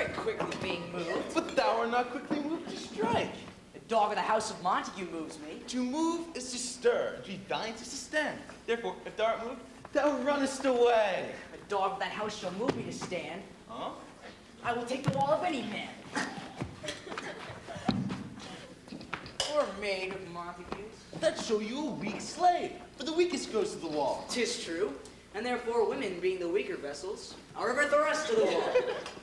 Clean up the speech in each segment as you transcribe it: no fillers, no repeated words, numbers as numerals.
very quickly being moved. But thou art not quickly moved to strike. The dog of the house of Montague moves me. To move is to stir, to be thine is to stand. Therefore, if thou art moved, thou runnest away. The dog of that house shall move me to stand. Huh? I will take the wall of any man. Or maid of Montague's. That show you a weak slave, for the weakest goes to the wall. 'Tis true, and therefore women, being the weaker vessels, are ever thrust to the wall.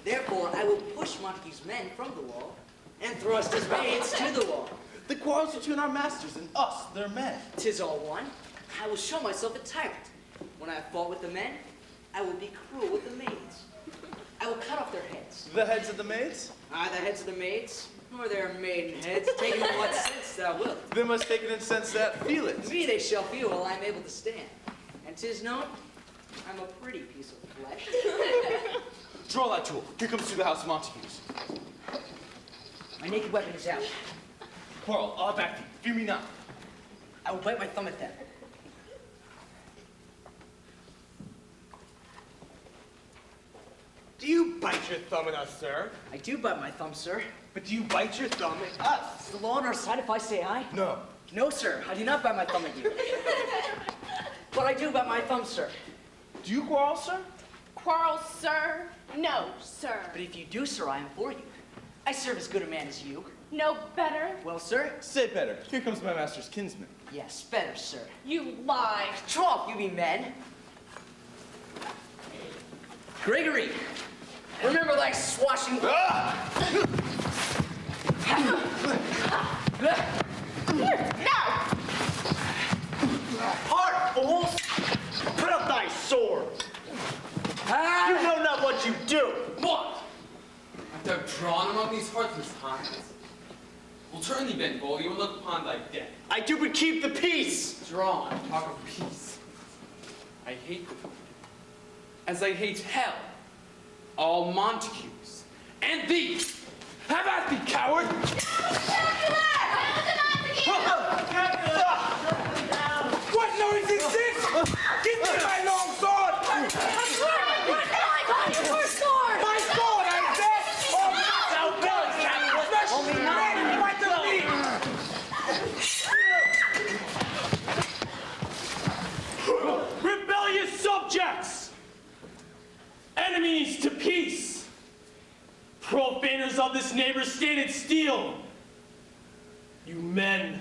Therefore I will push Montague's men from the wall, and thrust his maids to the wall. The quarrels between our masters and us, their men. 'Tis all one. I will show myself a tyrant. When I have fought with the men, I will be cruel with the maids. I will cut off their heads. The heads of the maids? Aye, the heads of the maids, or their maiden heads, take them in what sense thou wilt. They must take it in sense that feel it. Me they shall feel while I am able to stand. And 'tis known, I'm a pretty piece of flesh. Draw that tool. Here comes to the house of Montagues. My naked weapon is out. Quarrel, I'll back thee. Fear me not. I will bite my thumb at them. Do you bite your thumb at us, sir? I do bite my thumb, sir. But do you bite your thumb at us? Is the law on our side if I say aye? No. No, sir. I do not bite my thumb at you. But I do bite my thumb, sir. Do you quarrel, sir? Quarrel, sir? No, sir. But if you do, sir, I am for you. I serve as good a man as you. No better? Well, sir? Say better. Here comes my master's kinsman. Yes, better, sir. You lie. Trough, you be men. Gregory, remember thy swashing... No! Heart, fools! Put up thy sword! You know not what you do! What? Art thou drawn among these heartless times? Will turn thee, Benvolio, and look upon thy death. I do but keep the peace! Drawn, talk of peace. I hate them, as I hate hell, all Montagues, and thee! Have at thee, coward! What noise is this? Give me my long sword! My sword, I said! Oh, thou villain, Capulet! Only not. What the meat? Rebellious subjects! Enemies to peace! Profaners of this neighbor's stated steel! You men,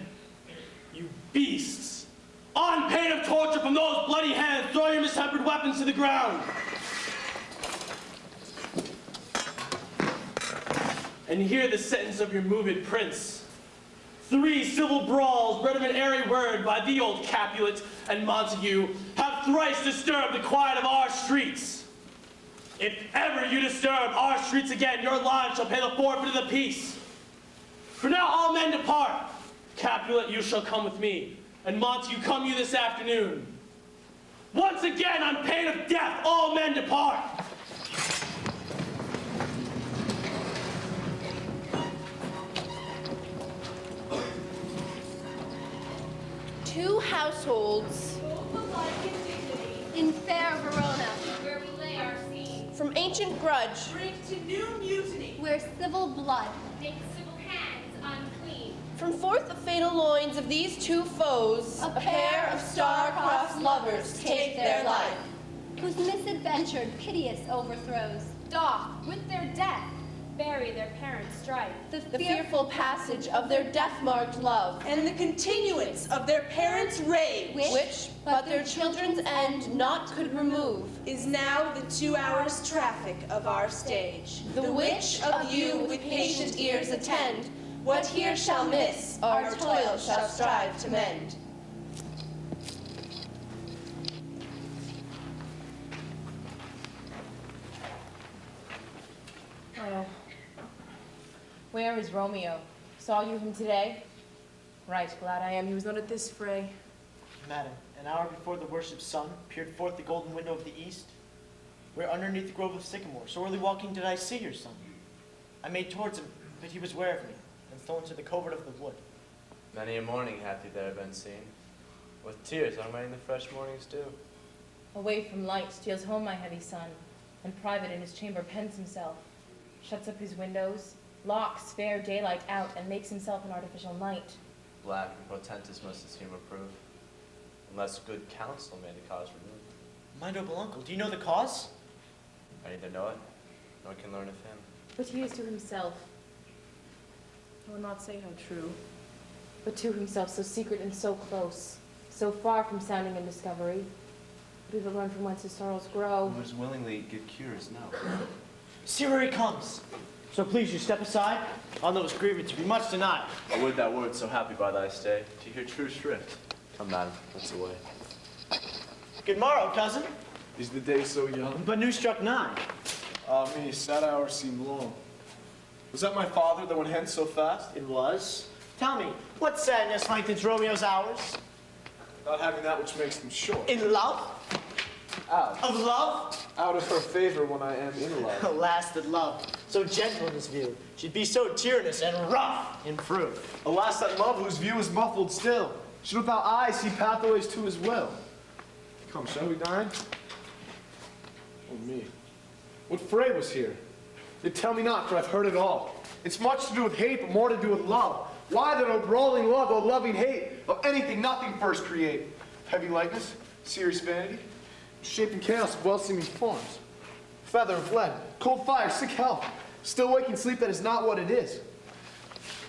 you beasts! On pain of torture from those bloody hands, throw your mistempered weapons to the ground! And hear the sentence of your moved prince. 3 civil brawls, bred of an airy word by the old Capulet and Montague, have thrice disturbed the quiet of our streets. If ever you disturb our streets again, your lives shall pay the forfeit of the peace. For now all men depart. Capulet, you shall come with me, and Montague, come you this afternoon. Once again, on pain of death, all men depart. Two households in fair Verona, where we lay our scene, from ancient grudge, bring to new mutiny, where civil blood make civil hands unclean. from forth the fatal loins of these two foes, A a pair of star-crossed lovers take their life. whose misadventured piteous overthrows Doth, with their death, bury their parents' strife. The fearful passage of their death-marked love, and the continuance of their parents' rage, which but their children's end not could remove, is now the 2 hours' traffic of our stage. The which of you with patient ears attend, what here shall miss, our toil shall strive to mend. Oh. Where is Romeo? Saw you him today? Right, glad I am he was not at this fray. Madam, an hour before the worshipped sun peered forth the golden window of the east, where underneath the grove of sycamore, sorely walking did I see your son. I made towards him, but he was ware of me, and stolen to the covert of the wood. Many a morning hath he there been seen, with tears unwetting the fresh morning's dew. Away from light steals home my heavy son, and private in his chamber pens himself. shuts up his windows, locks fair daylight out, and makes himself an artificial night. Black and portentous must his humor prove, unless good counsel may the cause remove. My noble uncle, do you know the cause? I neither know it, nor can learn of him. But he is to himself, I will not say how true, but to himself so secret and so close, so far from sounding and discovery. But we will learn from whence his sorrows grow. Who must willingly give cures now. See where he comes. So please you step aside. On those grievances be much denied. I would that word so happy by thy stay, to hear true shrift. Come, madam, let's away. Good morrow, cousin. Is the day so young? But new struck 9. Ah me, sad hours seem long. Was that my father that went hence so fast? It was. Tell me, what sadness lengthens Romeo's hours? Not having that which makes them short. In love? Out. Of love? Out of her favor when I am in love. Alas, that love, so gentle in his view, should be so tyrannous and rough in proof. Alas, that love whose view is muffled still, should without eyes see pathways to his will. Come, shall we dine? Oh me. What fray was here? Yet tell me not, for I've heard it all. It's much to do with hate, but more to do with love. Why then, O brawling love, O loving hate, of anything, nothing first create? Heavy lightness, serious vanity, shaping chaos of well-seeming forms. Feather of lead, cold fire, sick health, still waking sleep that is not what it is.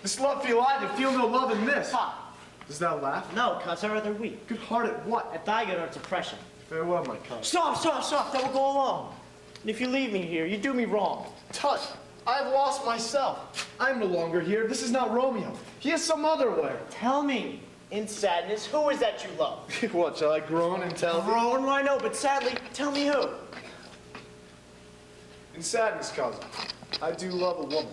This love feel I, that feel no love in this. Ha! Does thou laugh? No, cuz, I rather weep. Good heart at what? At thy good art's oppression. Farewell, my cousin. Stop, that will go along. And if you leave me here, you do me wrong. Tut, I have lost myself. I am no longer here. This is not Romeo. He is some other where. Tell me, in sadness, who is that you love? What, shall I groan and tell thee? Groan, I know, but sadly, tell me who. In sadness, cousin, I do love a woman.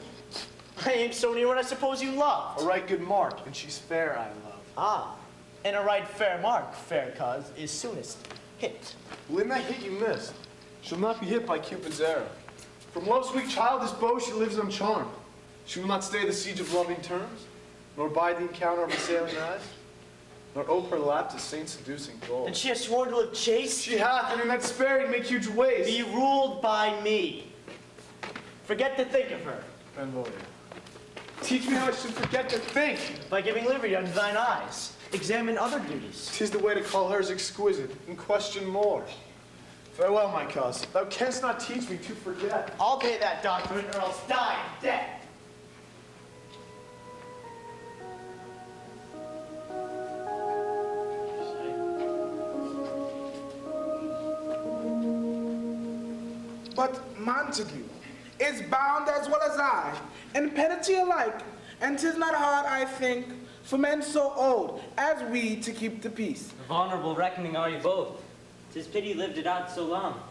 I ain't so near what I suppose you love. A right good mark, and she's fair, I love. Ah, and a right fair mark, fair cuz, is soonest hit. Well, in that hit you missed, she'll not be hit by Cupid's arrow. From love's weak childish bow she lives uncharmed. She will not stay the siege of loving terms, nor bide the encounter of assailing eyes, nor ope her lap to saint seducing gold. And she has sworn to live chaste? She hath, and in that sparing make huge ways. Be ruled by me. Forget to think of her. Benvolio. Teach me how I should forget to think. By giving liberty unto thine eyes. Examine other duties. 'Tis the way to call hers exquisite, and question more. Farewell, my cuz. Thou canst not teach me to forget. I'll pay that doctrine, or else die in death. But Montague is bound as well as I, in penalty alike, and 'tis not hard, I think, for men so old as we to keep the peace. Of honorable reckoning are you both. 'Tis pity you lived it out so long.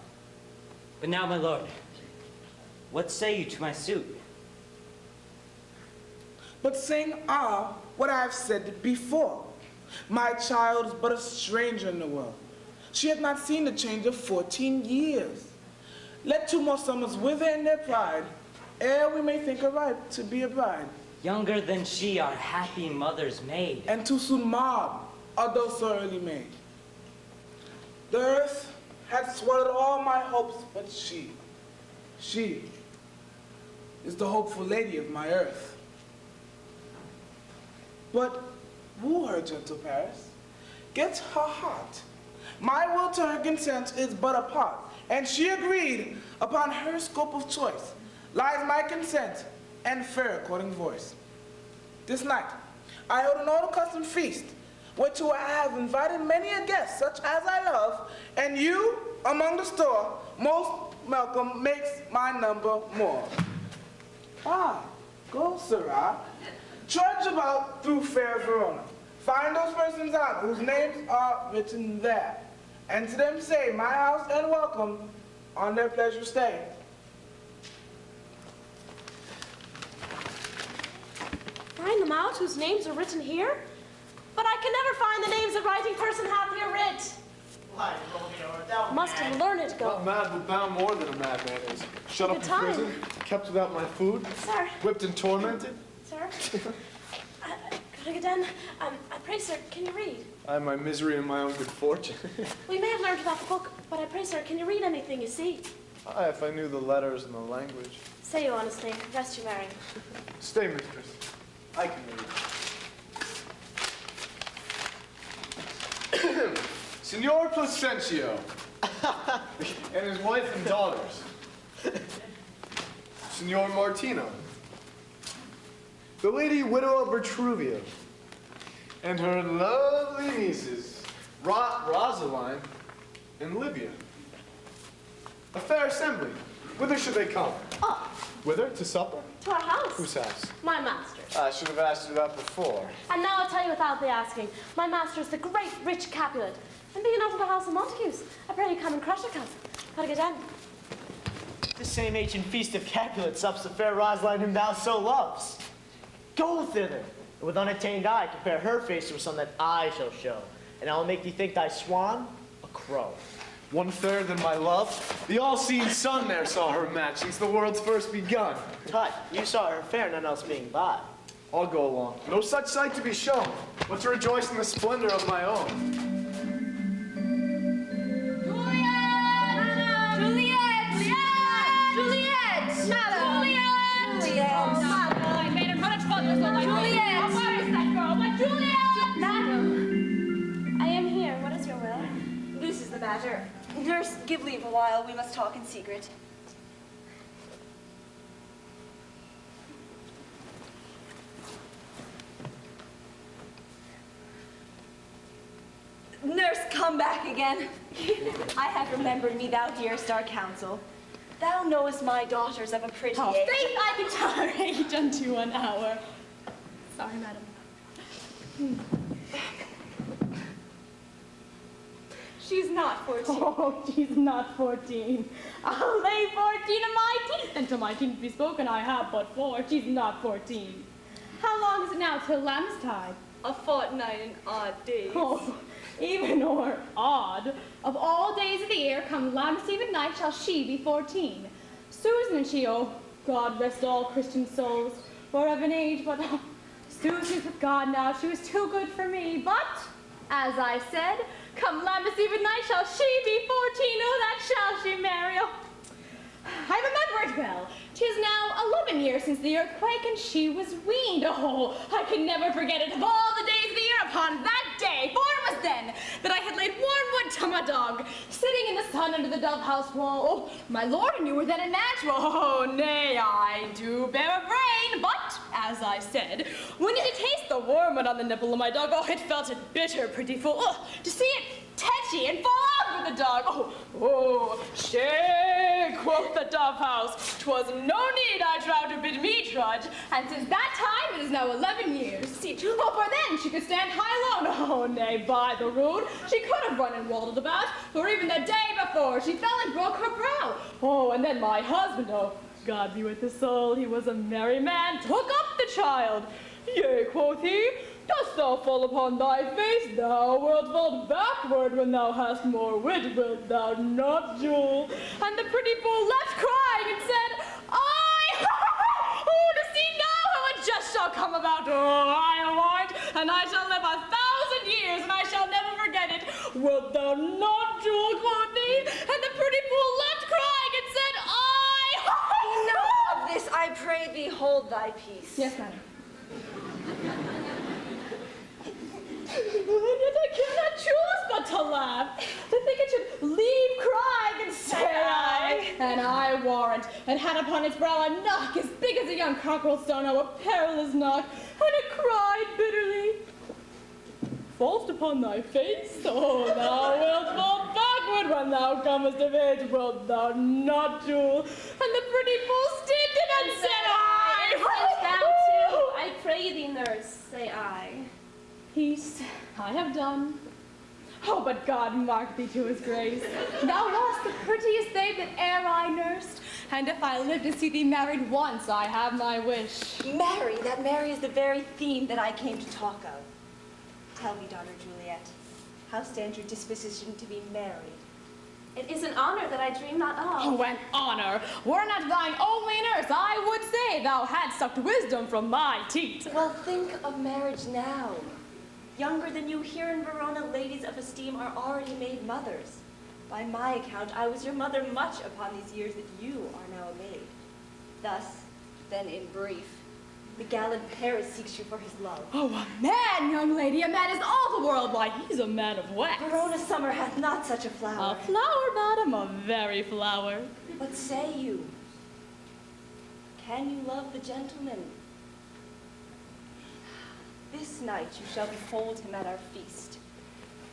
But now, my lord, what say you to my suit? But saying what I have said before. My child is but a stranger in the world. She hath not seen the change of 14 years. Let 2 more summers wither in their pride, ere we may think her ripe to be a bride. Younger than she, our happy mother's maid. And too soon Mab, although so early made. The earth had swallowed all my hopes, but she is the hopeful lady of my earth. But woo her, gentle Paris, get her heart. My will to her consent is but a part, and she agreed upon her scope of choice. Lies my consent and fair according voice. This night, I hold an old accustomed feast, whereto I have invited many a guest, such as I love, and you, among the store, most welcome makes my number more. Go, sirrah, trudge about through fair Verona. Find those persons out whose names are written there, and to them say, my house and welcome on their pleasure stay. Find them out whose names are written here? But I can never find the names the writing person hath here writ. Why, Romeo, art thou Must mad? have learned it Not go. mad, but bound more than a madman is. Shut up Good in time. prison, kept without my food, Sir, whipped and tormented. sir. Again, I pray, sir, can you read? I have my misery and my own good fortune. We may have learned about the book, but I pray, sir, can you read anything you see? Aye, if I knew the letters and the language. Say you honestly. Rest your marrying. Stay, mistress. I can read. Signor Placentio and his wife and daughters. Signor Martino. The lady widow of Bertruvio. And her lovely nieces, Rosaline and Livia. A fair assembly. Whither should they come? Oh, Whither? To supper? to our house. Whose house? My master's. I should have asked you that before. And now I'll tell you without the asking. My master is the great rich Capulet. And being out of the house of Montagues, I pray you come and crush a cousin. Gotta get down. The same ancient feast of Capulet sups the fair Rosaline whom thou so loves. Go thither, and with unattained eye compare her face to a son that I shall show, and I will make thee think thy swan a crow. One fairer than my love. The all-seeing sun there saw her match since the world's first begun. Tut, you saw her fair, none else being by. I'll go along. No such sight to be shown, but to rejoice in the splendor of my own. Juliet! Juliet! Madam! Juliet! Oh, Madam! I made her punish fathers so like Juliet! Where is that girl? My Juliet! Madam! I am here. What is your will? This is the matter. Nurse, give leave a while. We must talk in secret. Nurse, come back again. I have remembered me, thou dearest our counsel. Thou knowest my daughters of a pretty age. Faith, I can tolerate unto an hour. Sorry, madam. She's not 14. Oh, she's not 14. I'll lay 14 of my teeth. And till my teeth be spoken, I have but 4. She's not 14. How long is it now till Lamb's tide? A fortnight and odd days. Oh, even or odd. Of all days of the year, come Lamb's Eve at night, shall she be 14. Susan and she, oh, God rest all Christian souls, for of an age, but oh, Susan's with God now. She was too good for me, but, as I said, come Lamb's Eve at night, shall she be 14. Oh, that shall she marry. Oh, I remember it well. 'Tis now 11 years since the earthquake, and she was weaned. Oh, I can never forget it of all the days of the year upon that day, for it was then that I had laid warm wood to my dog, sitting in the sun under the dove house wall. Oh, my lord and you were then in match. Oh, nay, I do bear a brain, but, as I said, when did you taste the warm wood on the nipple of my dog? Oh, it felt it bitter, pretty full. Oh, to see it tetchy and fall out with the dog. Oh, shake, quoth the dove house. 'Twas no need, I trow, to bid me trudge, and since that time it is now 11 years. See, oh, for then she could stand high alone. Oh, nay, by the rood, she could have run and waddled about, for even the day before she fell and broke her brow. Oh, and then my husband, oh, God be with his soul, he was a merry man, took up the child. Yea, quoth he, dost thou fall upon thy face? Thou wilt fall backward when thou hast more wit, wilt thou not, Jewel? And the pretty fool left crying and said, oh, to see now how a jest shall come about. Oh, I warrant, and I shall live 1,000 years, and I shall never forget it. Wilt thou not, Jewel, quoth he? And the pretty fool left crying and said, Enough of this, I pray thee, hold thy peace. Yes, madam. And yet I cannot choose but to laugh. To think it should leave crying and say I. And I warrant, and had upon its brow a knock as big as a young cockerel stone, oh, a perilous knock, and it cried bitterly. Fall'st upon thy face, oh, thou wilt fall backward when thou comest of age, wilt thou not, Jewel? And the pretty fool stiffened and said I. Sit down too. I pray thee, nurse, say I. Peace, I have done. Oh, but God mark thee to his grace. Thou wast the prettiest babe that e'er I nursed, and if I live to see thee married once, I have my wish. Marry, that marry is the very theme that I came to talk of. Tell me, daughter Juliet, how stands your disposition to be married? It is an honor that I dream not of. Oh, an honor! Were not thine only nurse, I would say thou hadst sucked wisdom from my teat. Well, think of marriage now. Younger than you here in Verona, ladies of esteem are already made mothers. By my account, I was your mother much upon these years that you are now a maid. Thus, then in brief, the gallant Paris seeks you for his love. Oh, a man, young lady, a man is all the world. Why, he's a man of wax. Verona summer hath not such a flower. A flower, madam, a very flower. What say you? Can you love the gentleman? This night you shall behold him at our feast.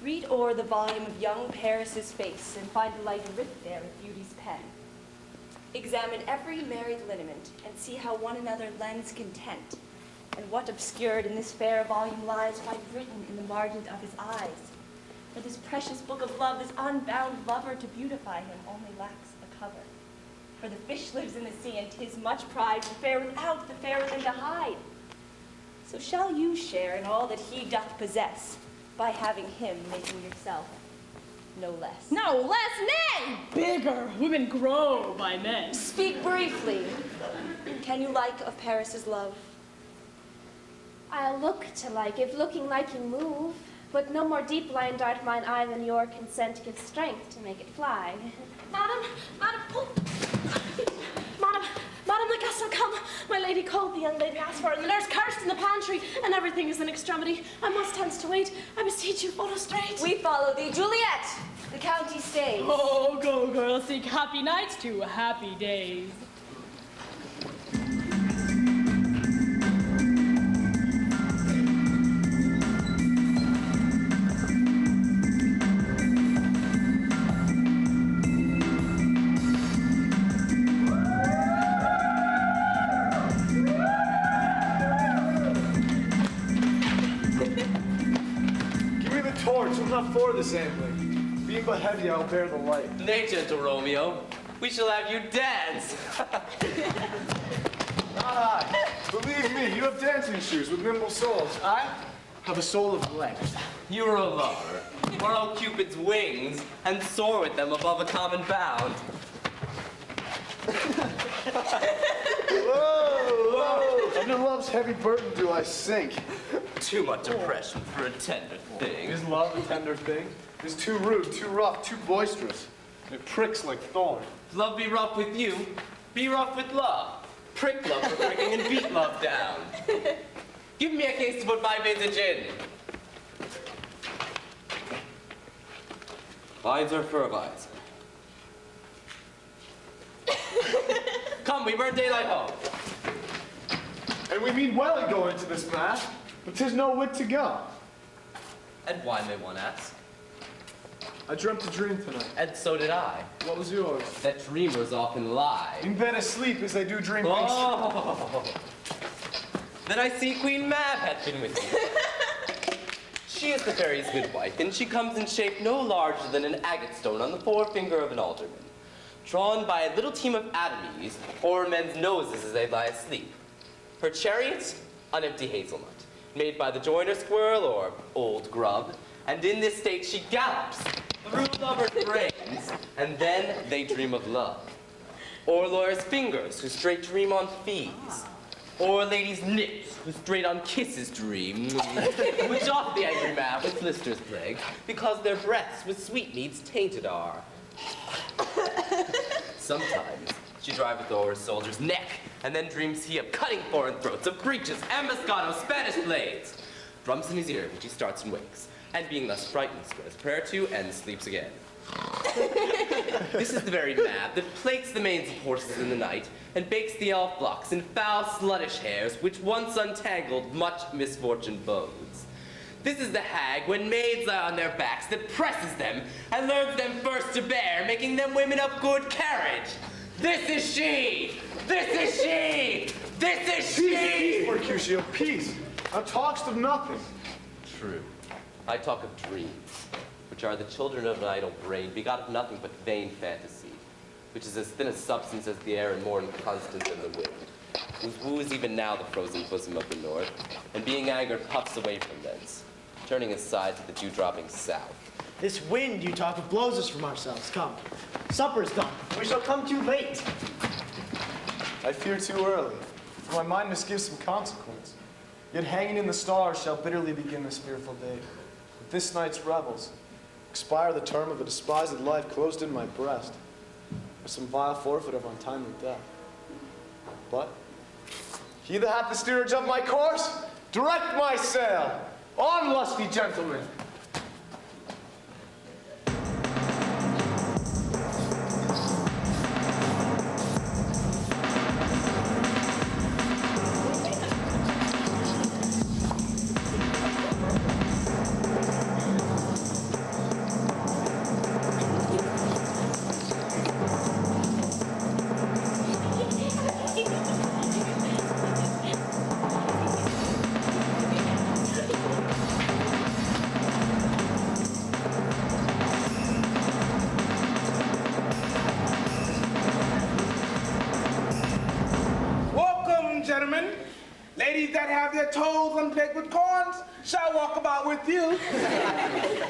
Read o'er the volume of young Paris's face and find the light writ there with beauty's pen. Examine every married lineament and see how one another lends content, and what obscured in this fair volume lies wide written in the margins of his eyes. For this precious book of love, this unbound lover to beautify him only lacks a cover. For the fish lives in the sea, and 'tis much pride, the fair without, the fair within to hide. So shall you share in all that he doth possess, by having him making yourself no less. No less, nay, bigger. Women grow by men. Speak briefly. Can you like of Paris's love? I'll look to like, if looking like you move, but no more deep line dart mine eye than your consent gives strength to make it fly. Madam, oh. Madam, the guests have come. My lady called, the young lady asked for, and the nurse cursed in the pantry, and everything is in extremity. I must hence to wait. I beseech you, follow straight. We follow thee. Juliet, the county stays. Oh, go, girl, seek happy nights to happy days. I'm not for this ambling. Being but heavy, I'll bear the light. Nay, gentle Romeo, we shall have you dance. Not I. Believe me, you have dancing shoes with nimble soles. I have a soul of lead. You are a lover. Borrow Cupid's wings and soar with them above a common bound. Whoa! Under love's heavy burden do I sink. Too much oppression for a tender thing. Is love a tender thing? It is too rude, too rough, too boisterous. It pricks like thorn. If love be rough with you, be rough with love. Prick love for pricking and beat love down. Give me a case to put my vintage in. Visor for a visor. Come, we burn daylight home. And we mean well in going to this mass, but 'tis no whit to go. And why, may one ask? I dreamt a dream tonight. And so did I. What was yours? That dreamers often lie. In bed asleep as they do dream Oh. Then I see Queen Mab hath been with you. She is the fairy's good wife, and she comes in shape no larger than an agate stone on the forefinger of an alderman, drawn by a little team of atomies o'er men's noses as they lie asleep. Her chariot, an empty hazelnut, made by the joiner squirrel or old grub, and in this state she gallops through lovers' brains, and then they dream of love. Or lawyers' fingers, who straight dream on fees. Or ladies' lips, who straight on kisses dream, which off the angry Mab with blisters plague, because their breaths with sweetmeats tainted are. Sometimes she driveth o'er a soldier's neck, and then dreams he of cutting foreign throats, of breeches, ambuscados, Spanish blades. Drums in his ear, which he starts and wakes, and being thus frightened, swears prayer to, and sleeps again. This is the very Mab that plates the manes of horses in the night, and bakes the elf flocks in foul sluttish hairs, which once untangled much misfortune bodes. This is the hag, when maids lie on their backs, that presses them, and learns them first to bear, making them women of good carriage. This is she! This is she! This is she! Peace, Mercutio, peace! Thou talkest of nothing. True. I talk of dreams, which are the children of an idle brain, begot of nothing but vain fantasy, which is as thin a substance as the air and more inconstant than the wind, whose woos even now the frozen bosom of the north, and being angered puffs away from thence, turning aside to the dew-dropping south. This wind you talk of blows us from ourselves. Come, supper's done. We shall come too late. I fear too early, for my mind must give some consequence. Yet hanging in the stars shall bitterly begin this fearful day. With this night's revels, expire the term of a despised life closed in my breast, or some vile forfeit of untimely death. But he that hath the steerage of my course, direct my sail. On, lusty gentlemen. Gentlemen, ladies that have their toes unpegged with corns shall walk about with you.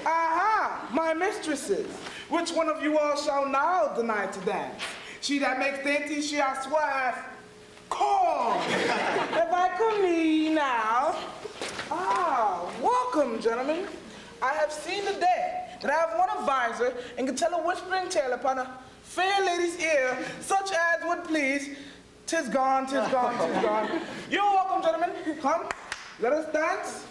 Aha, my mistresses, which one of you all shall now deny to dance? She that makes dainty, she I swear hath corn. If I come me now. Ah, welcome, gentlemen. I have seen the day that I have one advisor and can tell a whispering tale upon a fair lady's ear, such as would please. 'Tis gone, 'tis gone, 'tis gone. You're welcome, gentlemen. Come, let us dance.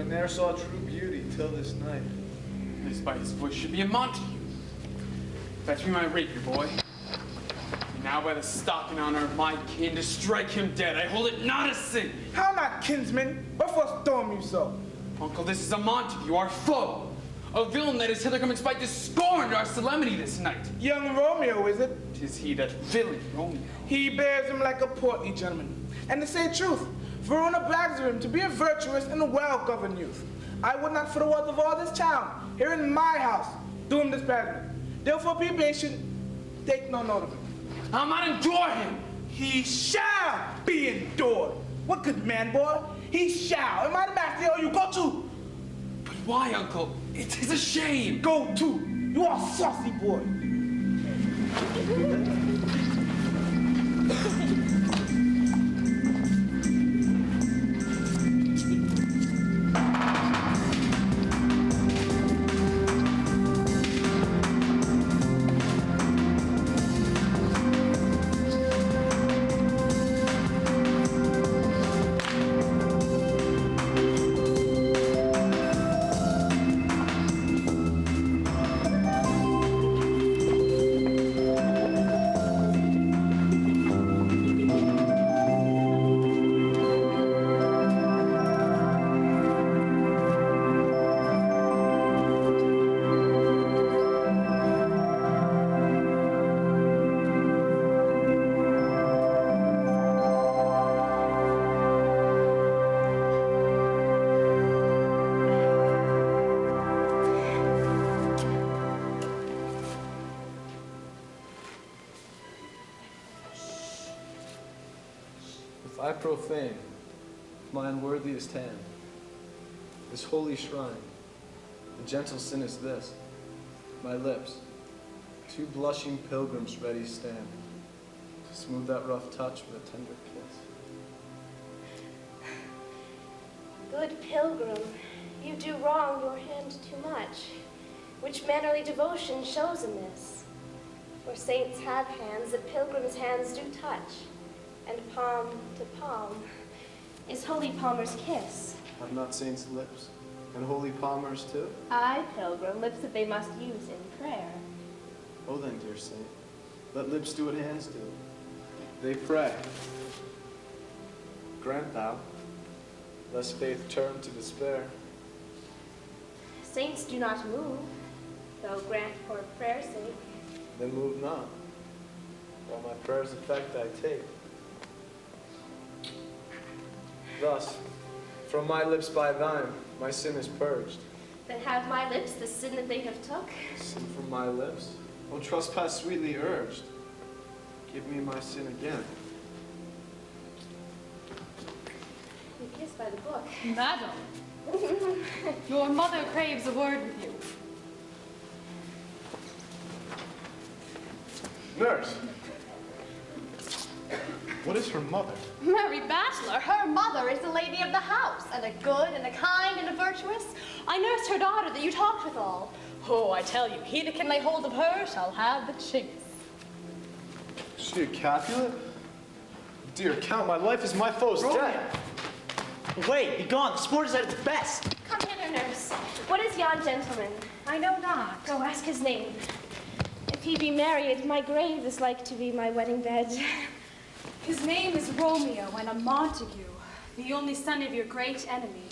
Ne'er saw true beauty till this night. This by his voice should be a Montague. Fetch me my rapier, boy. And now by the stock and honor of my kin, to strike him dead, I hold it not a sin. How not, kinsman? Wherefore storm you so? Uncle, this is a Montague, our foe. A villain that is hither come in spite to scorn our solemnity this night. Young Romeo, is it? 'Tis he, that villain Romeo. He bears him like a portly gentleman. And to say truth, Verona brags of him to be a virtuous and a well-governed youth. I would not for the world of all this town, here in my house, do him this badly. Therefore be patient, take no note of him. I'll not endure him. He shall be endured. What good man, boy? He shall. Am I the master? Oh, you go to. But why, Uncle? It is a shame. Go to. You are saucy, boy. If I profane my unworthiest hand, this holy shrine, the gentle sin is this, my lips, two blushing pilgrims ready stand, to smooth that rough touch with a tender kiss. Good pilgrim, you do wrong your hand too much, which mannerly devotion shows in this. For saints have hands that pilgrims' hands do touch, and palm to palm is holy palmer's kiss. Have not saints lips, and holy palmers too? Aye, pilgrim, lips that they must use in prayer. Oh then, dear saint, let lips do what hands do. They pray. Grant thou, lest faith turn to despair. Saints do not move, though grant for prayer's sake. Then move not, while my prayer's effect I take. Thus, from my lips by thine, my sin is purged. Then have my lips the sin that they have took. Sin from my lips? O trespass sweetly urged. Give me my sin again. You kiss by the book. Madam, your mother craves a word with you. Nurse, what is her mother? Mary Bachelor, her mother is the lady of the house, and a good, and a kind, and a virtuous. I nursed her daughter that you talked withal. Oh, I tell you, he that can lay hold of her shall have the chinks. Is she a Capulet? Dear Count, my life is my foe's death. Wait, be gone. The sport is at its best. Come hither, nurse. What is yon gentleman? I know not. Go ask his name. If he be married, my grave is like to be my wedding bed. His name is Romeo, and a Montague, the only son of your great enemy.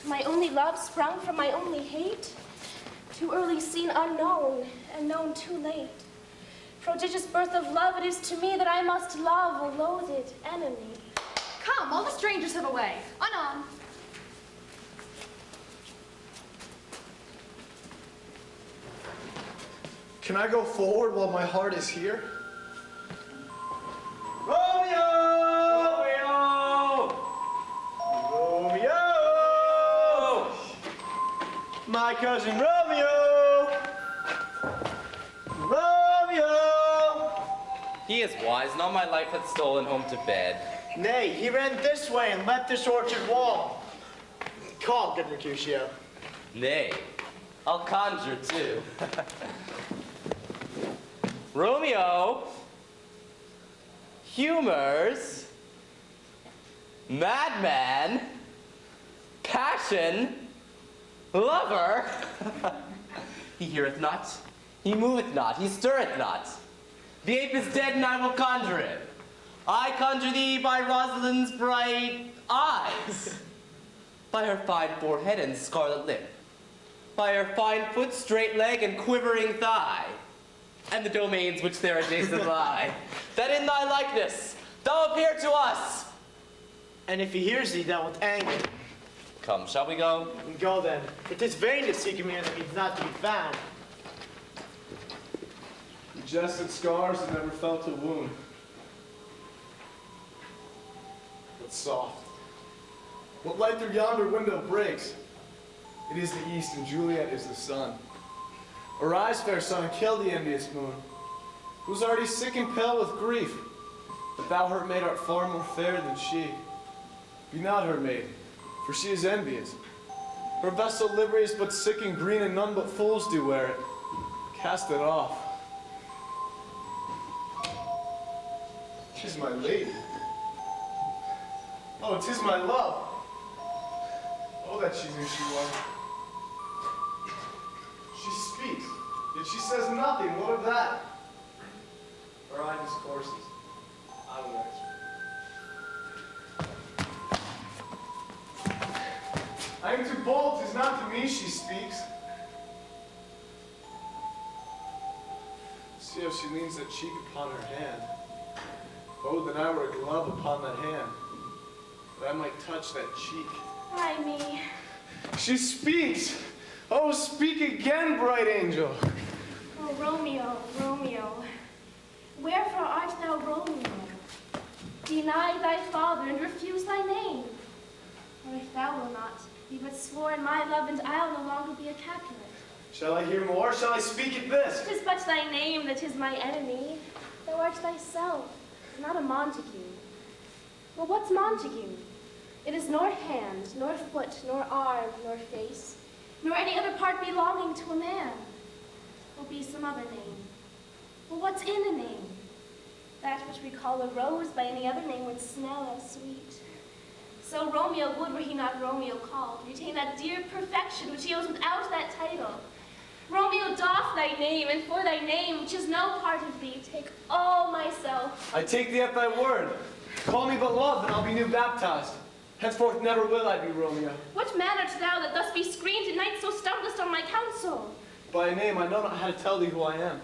My only love sprung from my only hate. Too early seen unknown, and known too late. Prodigious birth of love it is to me that I must love a loathed enemy. Come, all the strangers have away. Anon. Can I go forward while my heart is here? Romeo! Romeo! Romeo! My cousin Romeo! Romeo! He is wise, and all my life hath stolen home to bed. Nay, he ran this way and left this orchard wall. Call, good Mercutio. Nay, I'll conjure too. Romeo, humors, madman, passion, lover. He heareth not, he moveth not, he stirreth not. The ape is dead, and I will conjure him. I conjure thee by Rosalind's bright eyes, by her fine forehead and scarlet lip, by her fine foot, straight leg, and quivering thigh, and the domains which there adjacent lie, that in thy likeness thou appear to us. And if he hears thee, thou wilt anger. Come, shall we go? Go then. It is vain to seek a man that needs not to be found. You jested scars and never felt a wound. But soft. What light through yonder window breaks? It is the east, and Juliet is the sun. Arise, fair sun, and kill the envious moon, who's already sick and pale with grief. But thou, her maid, art far more fair than she. Be not her maid, for she is envious. Her vessel livery is but sick and green, and none but fools do wear it. Cast it off. 'Tis my lady. Oh, 'tis my love. Oh, that she knew she was. She speaks, yet she says nothing. What of that? Her eye discourses. I will answer. I am too bold, 'tis not to me she speaks. See how she leans that cheek upon her hand. Oh, that I were a glove upon that hand, that I might touch that cheek. Why me? She speaks! Oh, speak again, bright angel! Oh, Romeo, Romeo, wherefore art thou Romeo? Deny thy father and refuse thy name. Or if thou wilt not, be but sworn my love, and I'll no longer be a Capulet. Shall I hear more? Shall I speak at this? 'Tis but thy name that is my enemy. Thou art thyself, not a Montague. Well, what's Montague? It is nor hand, nor foot, nor arm, nor face, nor any other part belonging to a man. Will be some other name. Well, what's in a name? That which we call a rose by any other name would smell as sweet. So Romeo would, were he not Romeo called, retain that dear perfection which he owes without that title. Romeo, doff thy name, and for thy name, which is no part of thee, take all myself. I take thee at thy word. Call me but love, and I'll be new baptized. Henceforth never will I be Romeo. What man art thou that thus be screened at night, so stumblest on my counsel? By name I know not how to tell thee who I am.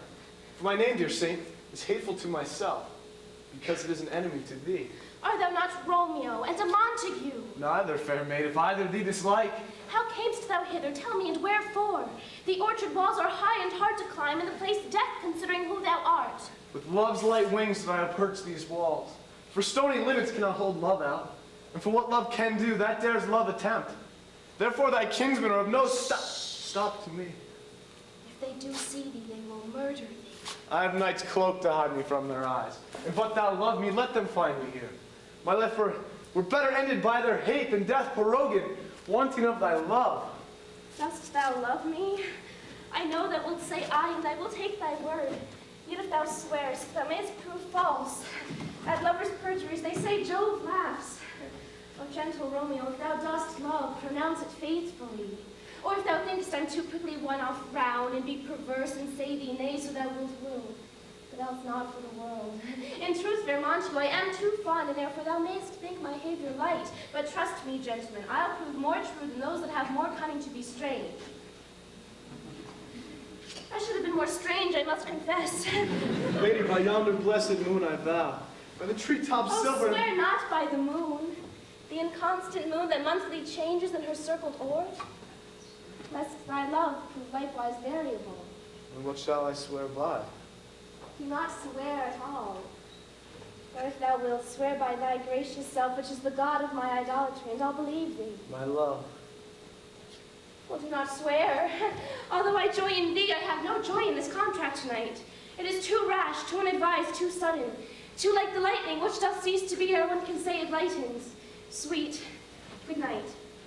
For my name, dear saint, is hateful to myself, because it is an enemy to thee. Art thou not Romeo, and a Montague? Neither, fair maid, if either thee dislike. How camest thou hither? Tell me, and wherefore? The orchard walls are high and hard to climb, and the place death, considering who thou art. With love's light wings did I approach these walls. For stony limits cannot hold love out. And for what love can do, that dares love attempt. Therefore thy kinsmen are of no stop to me. If they do see thee, they will murder thee. I have night's cloak to hide me from their eyes. And but thou love me, let them find me here. My life were better ended by their hate than death prorogued, wanting of thy love. Dost thou love me? I know thou wilt say aye, and I will take thy word. Yet if thou swearest, thou mayst prove false. At lovers' perjuries they say Jove laughs. O gentle Romeo, if thou dost love, pronounce it faithfully. Or if thou thinkst I'm too quickly won, I'll frown and be perverse and say thee nay, so thou wilt woo. But else not for the world. In truth, fair Montague, I am too fond, and therefore thou mayst think my behavior light. But trust me, gentlemen, I'll prove more true than those that have more cunning to be strange. I should have been more strange, I must confess. Lady, by yonder blessed moon I vow, by the treetop silver. Oh, swear not by the moon, the inconstant moon that monthly changes in her circled orb, lest thy love prove likewise variable. And what shall I swear by? Do not swear at all. Or if thou wilt, swear by thy gracious self, which is the god of my idolatry, and I'll believe thee. My love. Well, do not swear. Although I joy in thee, I have no joy in this contract tonight. It is too rash, too unadvised, too sudden, too like the lightning, which doth cease to be ere one can say it lightens. Sweet, good night.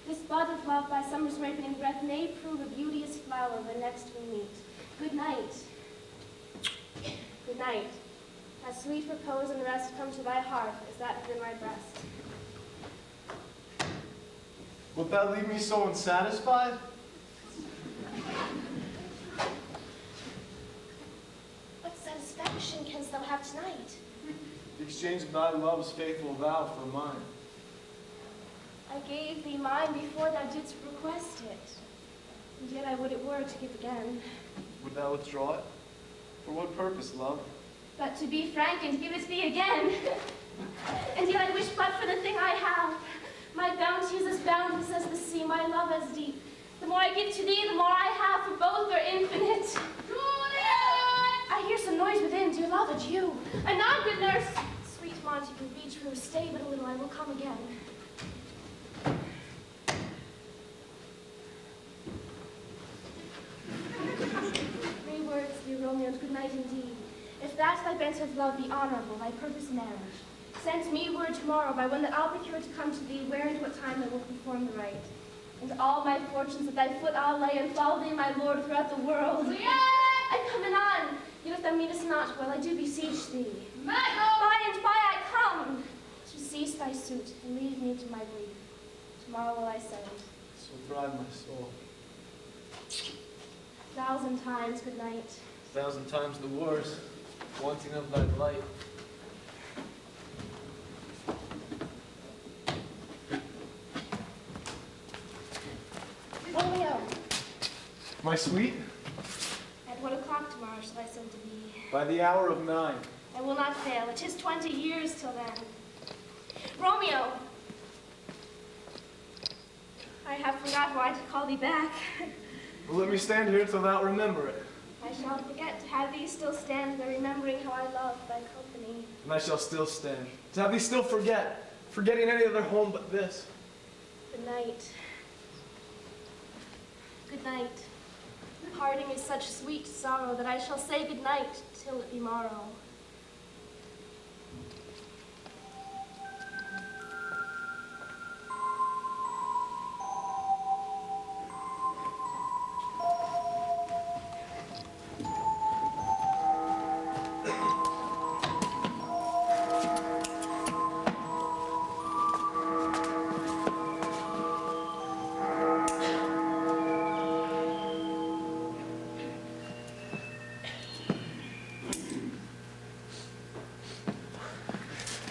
This bud of love by summer's ripening breath may prove a beauteous flower when next we meet. Good night. Good night. As sweet repose and rest come to thy heart as that within my breast. Wilt thou leave me so unsatisfied? What satisfaction canst thou have tonight? The exchange of thy love's faithful vow for mine. I gave thee mine before thou didst request it. And yet I would it were to give again. Would thou withdraw it? For what purpose, love? But to be frank and give it thee again. And yet I wish but for the thing I have. My bounty is as boundless as the sea, my love as deep. The more I give to thee, the more I have, for both are infinite. Juliet! I hear some noise within, dear love, adieu. Anon, good nurse. Sweet Montague, be true, stay but a little, I will come again. Three words, dear Romeo, and good night indeed. If that thy bent of love be honorable, thy purpose marriage, Send me word tomorrow by when that I'll procure to come to thee, where and what time I will perform the rite. And all my fortunes at thy foot I'll lay, and follow thee, my lord, throughout the world. Juliet! I come anon, yet if thou meanest not, well, I do beseech thee. Madam! By and by I come, to cease thy suit, and leave me to my grief. Tomorrow will I send. So bribe my soul. 1,000 times good night. 1,000 times the wars, wanting of thy light. Romeo, My sweet, at what o'clock tomorrow shall I send to thee? by the hour of 9. I will not fail. It is 20 years till then. Romeo! I have forgot why to call thee back. Well, let me stand here till thou remember it. I shall forget to have thee still stand there, remembering how I love thy company. And I shall still stand. To have thee still forgetting any other home but this. Good night. Good night. Parting is such sweet sorrow that I shall say good night till it be morrow.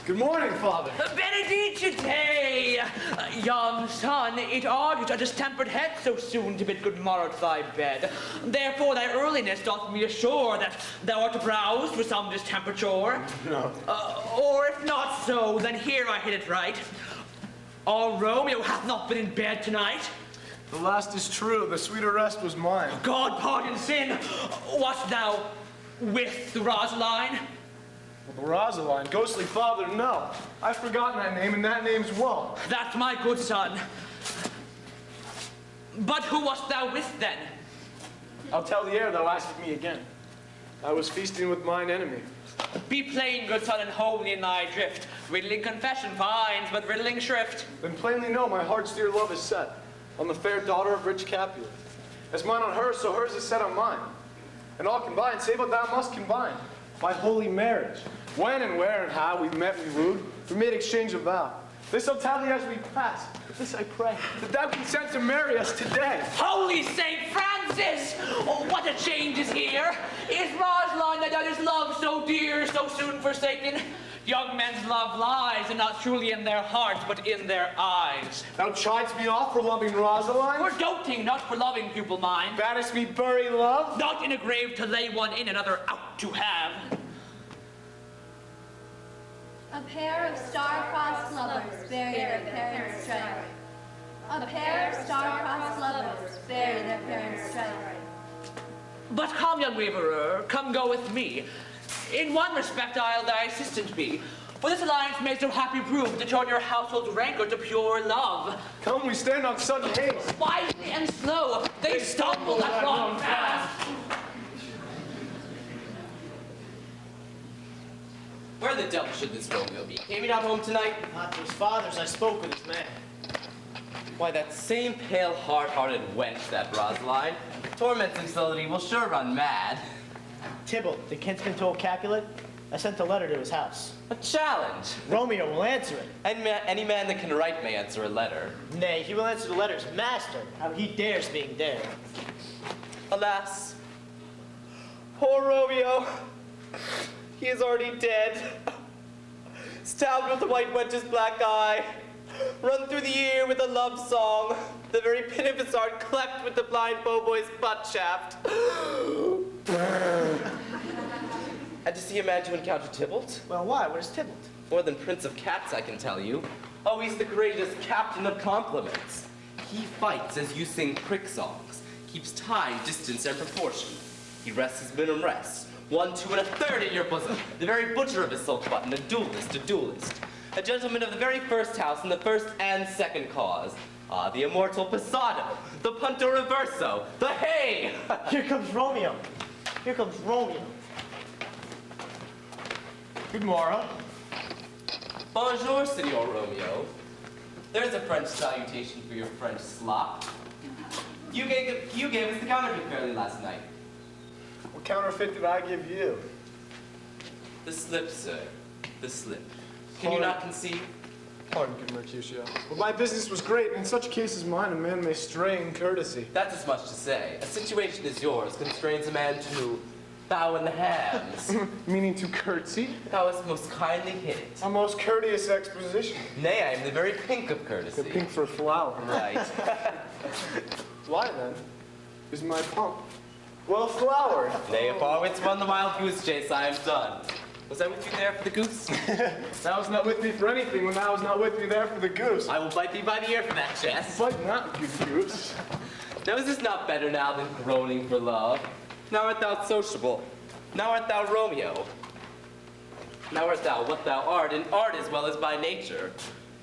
Good morning, Father. Benedicite! Young son, it argues a distempered head so soon to bid good morrow to thy bed. Therefore thy earliness doth me assure that thou art browsed with some distemperature. No. Or if not so, then here I hit it right. Our Romeo hath not been in bed tonight. The last is true. The sweeter rest was mine. God pardon sin. Wast thou with Rosaline? Well, Rosaline, ghostly father, no. I've forgotten that name, and that name's Woe. That's my good son. But who wast thou with then? I'll tell thee ere thou askest me again. I was feasting with mine enemy. Be plain, good son, and holy in thy drift. Riddling confession finds, but riddling shrift. Then plainly know my heart's dear love is set on the fair daughter of rich Capulet. As mine on hers, so hers is set on mine. And all combined, save what thou must combine. My holy marriage. When and where and how we met, we wooed, we made exchange of vow. This I'll tell thee as we pass. But this I pray, that thou consent to marry us today. Holy Saint Francis! Oh, what a change is here! Is Rosaline that others love so dear, so soon forsaken? Young men's love lies, and not truly in their hearts, but in their eyes. Thou chidest me off for loving Rosaline? For doting, not for loving, pupil mine. Baddest me bury love? Not in a grave to lay one in, another out to have. A pair of star-crossed lovers bury their parents' treasure. A pair of star-crossed lovers bury their parents' treasure. But come, young waverer, come go with me. In one respect I'll thy assistant be, for this alliance may so happy prove to turn your household's rancor to pure love. Come, we stand on sudden haste. Wisely and slow, they stumble that run fast. Where the devil should this Romeo be? Came he not home tonight? Not to his father's, I spoke with his man. Why, that same pale, hard-hearted wench, that Rosaline, tormenting so that he will sure run mad. Tybalt, the kinsman told Capulet, I sent a letter to his house. A challenge. Romeo will answer it. Any man that can write may answer a letter. Nay, he will answer the letter's master. How he dares being dared. Alas, poor Romeo. He is already dead. Stabbed with the white wench's black eye. Run through the ear with a love song. The very pin of his heart cleft with the blind boy's butt shaft. And to see a man to encounter Tybalt? Well, why? What is Tybalt? More than Prince of Cats, I can tell you. Oh, he's the greatest captain of compliments. He fights as you sing prick songs. Keeps time, distance, and proportion. He rests his minimum rests. 1, 2, and a third in your bosom. The very butcher of his silk button, a duelist, a duelist. A gentleman of the very first house in the first and second cause. Ah, the immortal Passado, the punto reverso, the hey! Here comes Romeo. Here comes Romeo. Good morrow. Bonjour, Signor Romeo. There's a French salutation for your French slop. You gave us the counterfeit fairly last night. What counterfeit did I give you? The slip, sir. The slip. Can you not conceive? Pardon, good Mercutio. Well, my business was great, and in such a case as mine, a man may stray in courtesy. That's as much to say. A situation as yours constrains a man to bow in the hams. Meaning to curtsy? Thou hast most kindly hit it. A most courteous exposition. Nay, I am the very pink of courtesy. The pink for a flower. Right. Why then is my pump well flowered? Nay, if our wits run the wild goose chase, I am done. Was I with you there for the goose? Thou was not with me for anything when thou was not with me there for the goose. I will bite thee by the ear for that, Chess. Bite not, good goose. Now is this not better now than groaning for love? Now art thou sociable. Now art thou Romeo. Now art thou what thou art, and art as well as by nature.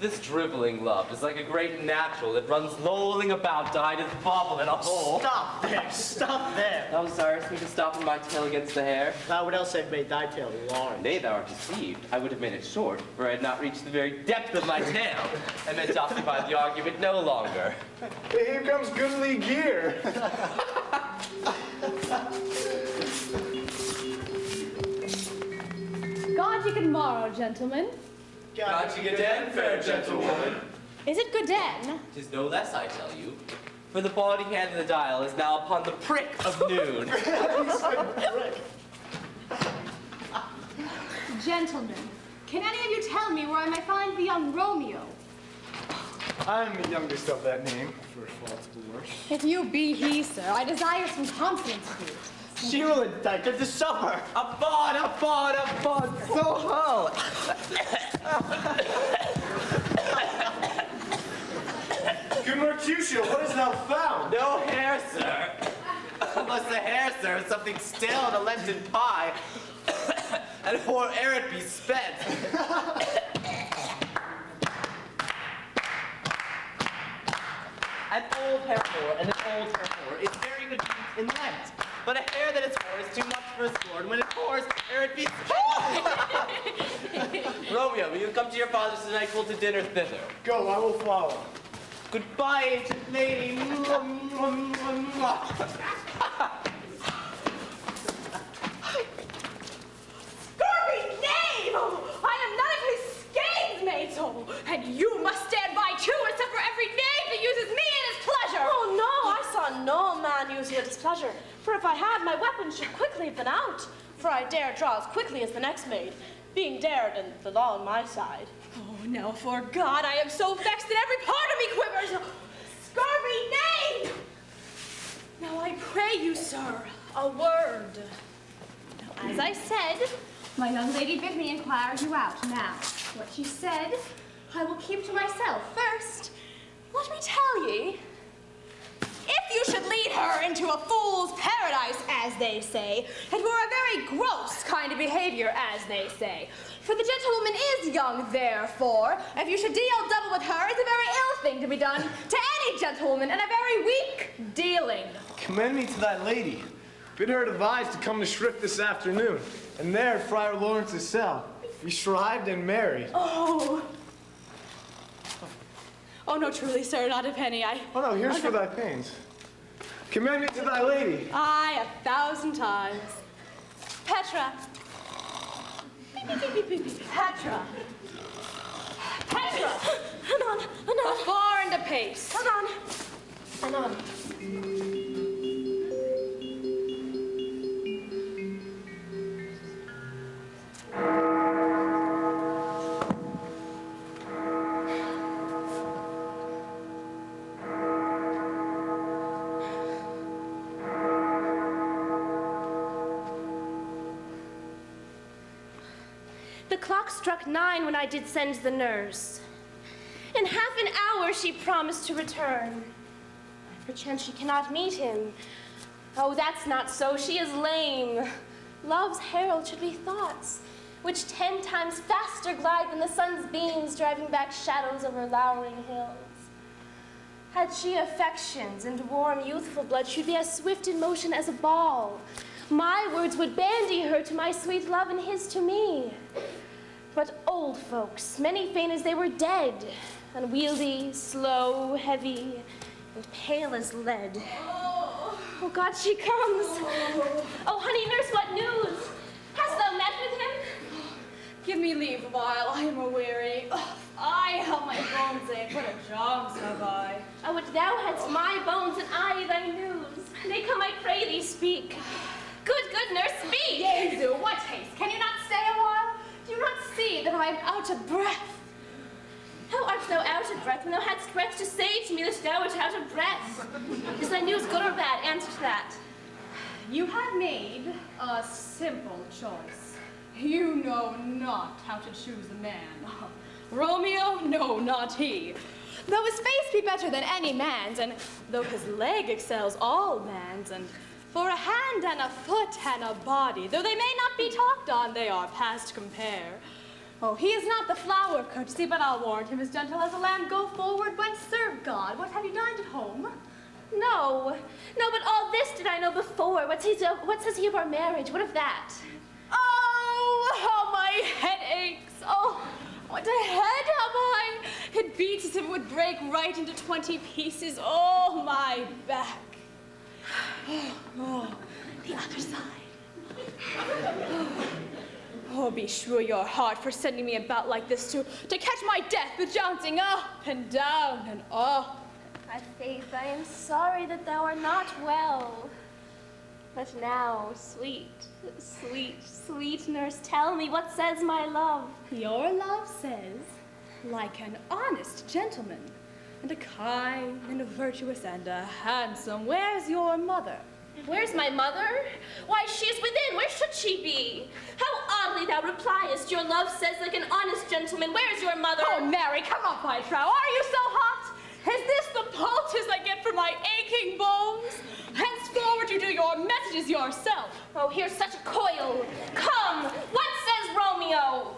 This driveling love is like a great natural that runs lolling about to hide its bauble in a hole. Stop there, stop there. Thou desirest me to stop in my tail against the hair? Thou would else have made thy tail large. Nay, thou art deceived. I would have made it short, for I had not reached the very depth of my tail, and meant to occupy the argument no longer. Here comes goodly gear. God you good morrow, gentlemen. God you again, fair gentlewoman. Is it good den? 'Tis no less, I tell you. For the bawdy hand of the dial is now upon the prick of noon. Gentlemen, can any of you tell me where I may find the young Romeo? I am the youngest of that name, for fault of the worst. If you be he, sir, I desire some confidence of you. She will indict her to suffer. Abod, so ho! Good Mercutio, what hast thou found? No hair, sir. Unless the hair, sir, is something stale in a Lenten pie. And for ere it be spent. An old hair for and an old hair for is very good in Lent. But a hair that is hoar is too much for a sword. When it pours, ere it be Romeo, will you come to your father's tonight? We'll to dinner thither. Go, I will follow. Goodbye, ancient lady. Scurvy knave! I am none of his skeins, Matel, and you must stand by too, except for every knave that uses me in his pleasure. Oh no, I saw no man use you at his pleasure. For if I had, my weapon should quickly have been out. For I dare draw as quickly as the next maid, being dared and the law on my side. Oh, now for God, I am so vexed that every part of me quivers. Scurvy knave! Now I pray you, sir, a word. Now, as I said, My young lady bid me inquire you out. Now, what she said, I will keep to myself. first, let me tell ye, if you should lead her into a fool's paradise, as they say, it were a very gross kind of behavior, as they say. For the gentlewoman is young, therefore, if you should deal double with her, it's a very ill thing to be done to any gentlewoman, and a very weak dealing. Commend me to thy lady. Bid her advise to come to Shrift this afternoon, and there at Friar Lawrence's cell, be shrived and married. Oh. Oh, no, truly, sir, not a penny. Oh no, here's for thy pains. Commend me to thy lady. Aye, 1,000 times. Petra. Petra. Petra. Anon. Far and apace. Anon. The clock struck 9 when I did send the nurse. In half an hour she promised to return. Perchance she cannot meet him. Oh, that's not so. She is lame. Love's herald should be thoughts, which 10 times faster glide than the sun's beams driving back shadows over lowering hills. Had she affections and warm youthful blood, she'd be as swift in motion as a ball. My words would bandy her to my sweet love and his to me. but old folks, many faint as they were dead, unwieldy, slow, heavy, and pale as lead. Oh God, she comes. Oh honey nurse, what news? Hast thou met with him? Give me leave a while, I am a-weary. I how my bones ache, what a jogs have I. Oh, would thou hadst my bones and I thy news. Nay, come, I pray thee, speak. Good nurse, speak. Jesu, what haste? Can you not stay a while? Do you not see that I am out of breath? How art thou out of breath when thou hadst breath to say to me that thou art out of breath? Is thy news good or bad? Answer to that. You had made a simple choice. You know not how to choose a man. Romeo, no, not he. Though his face be better than any man's, and though his leg excels all man's, and for a hand and a foot and a body, though they may not be talked on, they are past compare. Oh, he is not the flower of courtesy, but I'll warrant him as gentle as a lamb. Go forward, whence serve God. What, have you dined at home? No, but all this did I know before. What says he of our marriage? What of that? Oh, how my head aches. Oh, what a head have I. It beats as if it would break right into 20 pieces. Oh, my back. Oh, the other side. Oh, be sure your heart for sending me about like this to catch my death with jouncing up and down and up. My faith, I am sorry that thou art not well. But now, sweet nurse, tell me, what says my love? Your love says, like an honest gentleman, and a kind and a virtuous and a handsome. Where's your mother? Where's my mother? Why, she is within. Where should she be? How oddly thou repliest. Your love says, like an honest gentleman. Where's your mother? Oh, Mary, come up, my trow. Are you so hot? Is this the poultice I get for my aching bones? Henceforward you do your messages yourself. Oh, here's such a coil. Come, what says Romeo?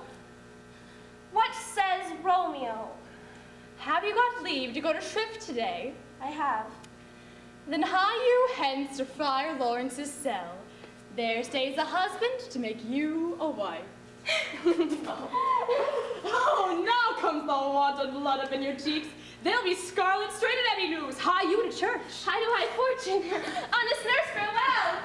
What says Romeo? Have you got leave to go to shrift today? I have. Then hie you hence to Friar Lawrence's cell. There stays a husband to make you a wife. Oh, now comes the wanton blood up in your cheeks. They'll be scarlet straight at any news. Hie you to church. Hie to high fortune. Honest nurse, farewell.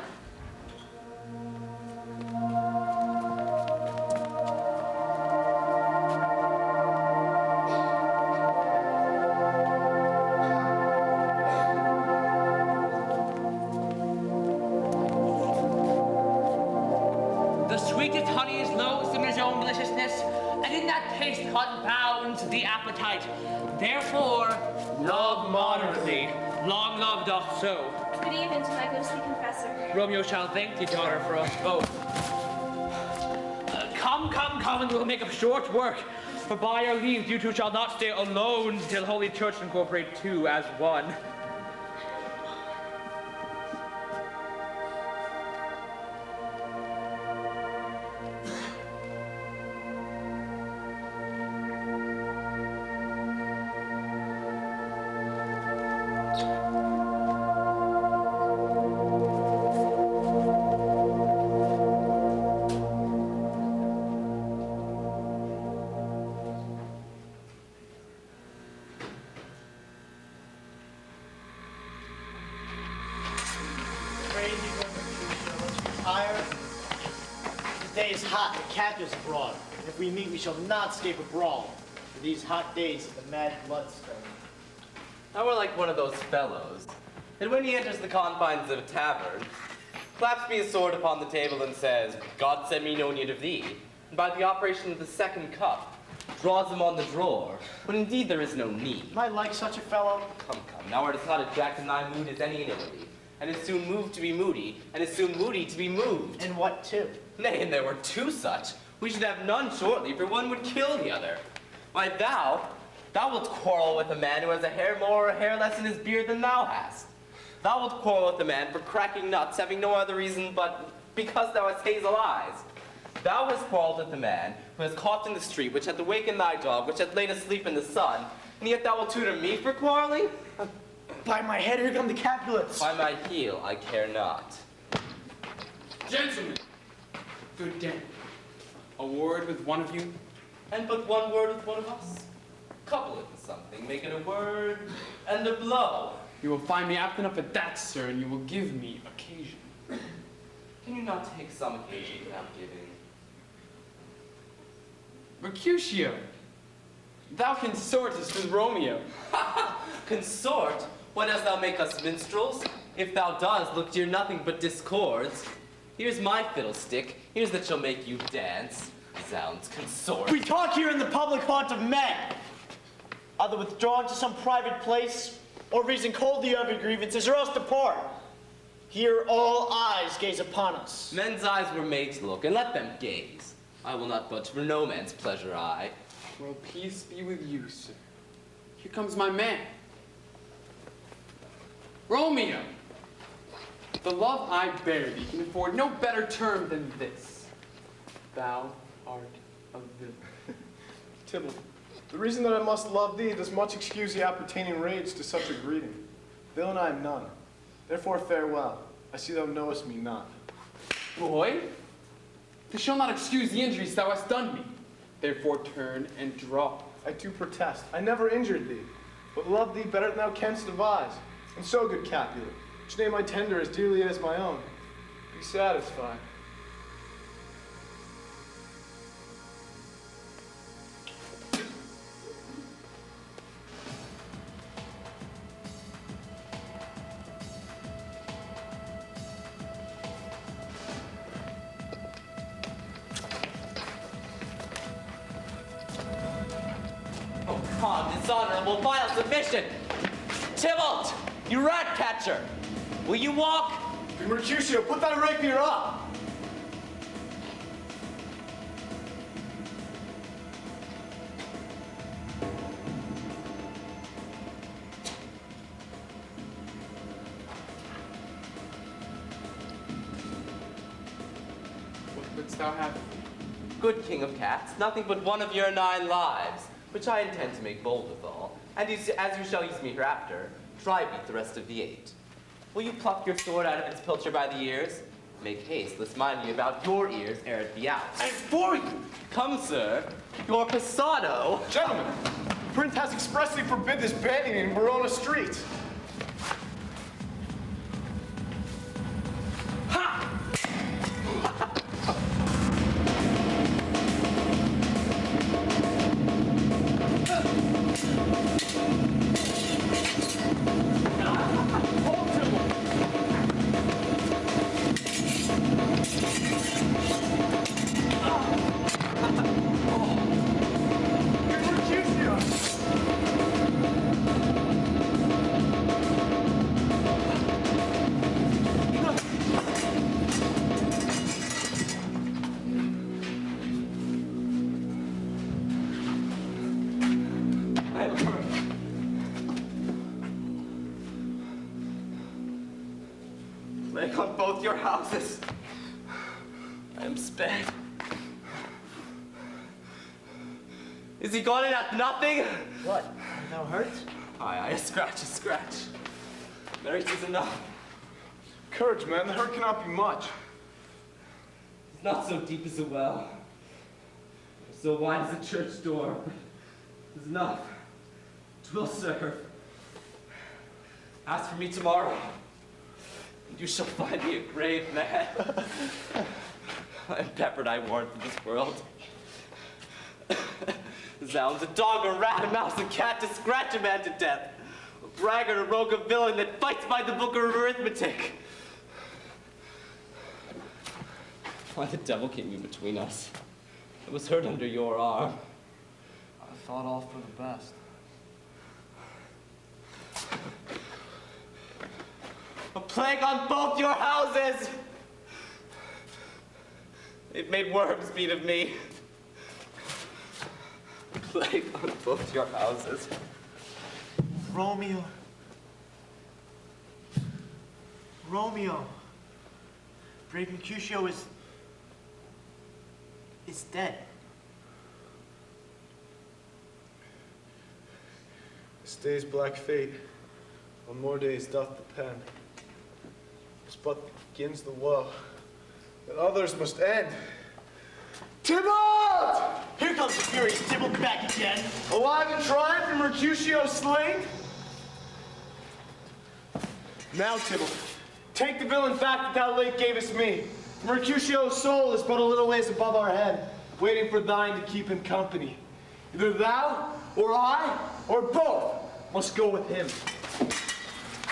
The sweetest honey is loathsome in its own deliciousness, and in that taste confounds the appetite. Therefore, love moderately. Long love doth so. Good evening to my ghostly confessor. Romeo shall thank thee, daughter, for us both. Come, and we'll make up short work. For by our leave, you two shall not stay alone till Holy Church incorporate two as one. The day is hot, the captives abroad. And if we meet, we shall not escape a brawl. For these hot days of the mad bloodstone. Now we're like one of those fellows that when he enters the confines of a tavern, claps me his sword upon the table and says, God send me no need of thee. And by the operation of the second cup, draws him on the drawer, when indeed there is no need. Am I like such a fellow? Come, now art as hot a jack in thy mood as any in Italy, and is soon moved to be moody, and is soon moody to be moved. And what two? Nay, and there were two such. We should have none shortly, for one would kill the other. Why, thou wilt quarrel with a man who has a hair more or a hair less in his beard than thou hast. Thou wilt quarrel with a man for cracking nuts, having no other reason but because thou hast hazel eyes. Thou hast quarreled with a man who has coughed in the street, which hath awakened thy dog, which hath lain asleep in the sun, and yet thou wilt tutor me for quarreling? By my head, here come the Capulets. By my heel, I care not. Gentlemen, good day. A word with one of you. and but one word with one of us. Couple it with something, make it a word and a blow. You will find me apt enough at that, sir, and you will give me occasion. Can you not take some occasion without giving? Mercutio, thou consortest with Romeo. Consort? What dost thou make us minstrels? If thou dost, look dear nothing but discords. Here's my fiddlestick, here's that shall make you dance. Zounds, consort. We talk here in the public haunt of men. Either withdraw into some private place, or reason coldly of your grievances, or else depart. Here all eyes gaze upon us. Men's eyes were made to look, and let them gaze. I will not budge for no man's pleasure, I. Well, peace be with you, sir. Here comes my man. Romeo, the love I bear thee can afford no better term than this. Thou art a villain. Tybalt, the reason that I must love thee does much excuse the appertaining rage to such a greeting. Villain I am none. Therefore farewell. I see thou knowest me not. Boy, this shall not excuse the injuries thou hast done me. Therefore turn and draw. I do protest. I never injured thee, but love thee better than thou canst devise. And so, good Capulet, which name I tender as dearly as my own. Be satisfied. Oh, con, dishonorable, vile submission! Tybalt, you rat catcher! Will you walk? Mercutio, put thy rapier up! What wouldst thou have? Good king of cats, nothing but one of your 9 lives, which I intend to make bold withal. And as you shall use me hereafter, try beat the rest of the 8. Will you pluck your sword out of its pilcher by the ears? Make haste, lest mind me about your ears ere it be out. And for you! Come, sir, your passado. Gentlemen, the prince has expressly forbid this banning in Verona streets. Plague on both your houses. I am sped. Is he gone and at nothing? What? Are thou hurt? Aye, a scratch, a scratch. Mary, 'tis enough. Courage, man. The hurt cannot be much. It's not so deep as a well, or so wide as a church door. It's enough. 'Twill serve. Ask for me tomorrow, and you shall find me a grave man. I am peppered, I warrant, for this world. Zounds, a dog, a rat, a mouse, a cat to scratch a man to death. A braggart, a rogue, a villain that fights by the book of arithmetic. Why the devil came you between us? It was hurt under your arm. I thought all for the best. A plague on both your houses! They've made worms meat of me. A plague on both your houses. Romeo. Romeo. Brave Mercutio is dead. This day's black fate, on more days doth the pen. This but begins the woe that others must end. Tybalt! Here comes the furious Tybalt back again. Alive and triumph from Mercutio slain? Now, Tybalt, take the villain back that thou late gavest me. Mercutio's soul is but a little ways above our head, waiting for thine to keep him company. Either thou, or I, or both must go with him.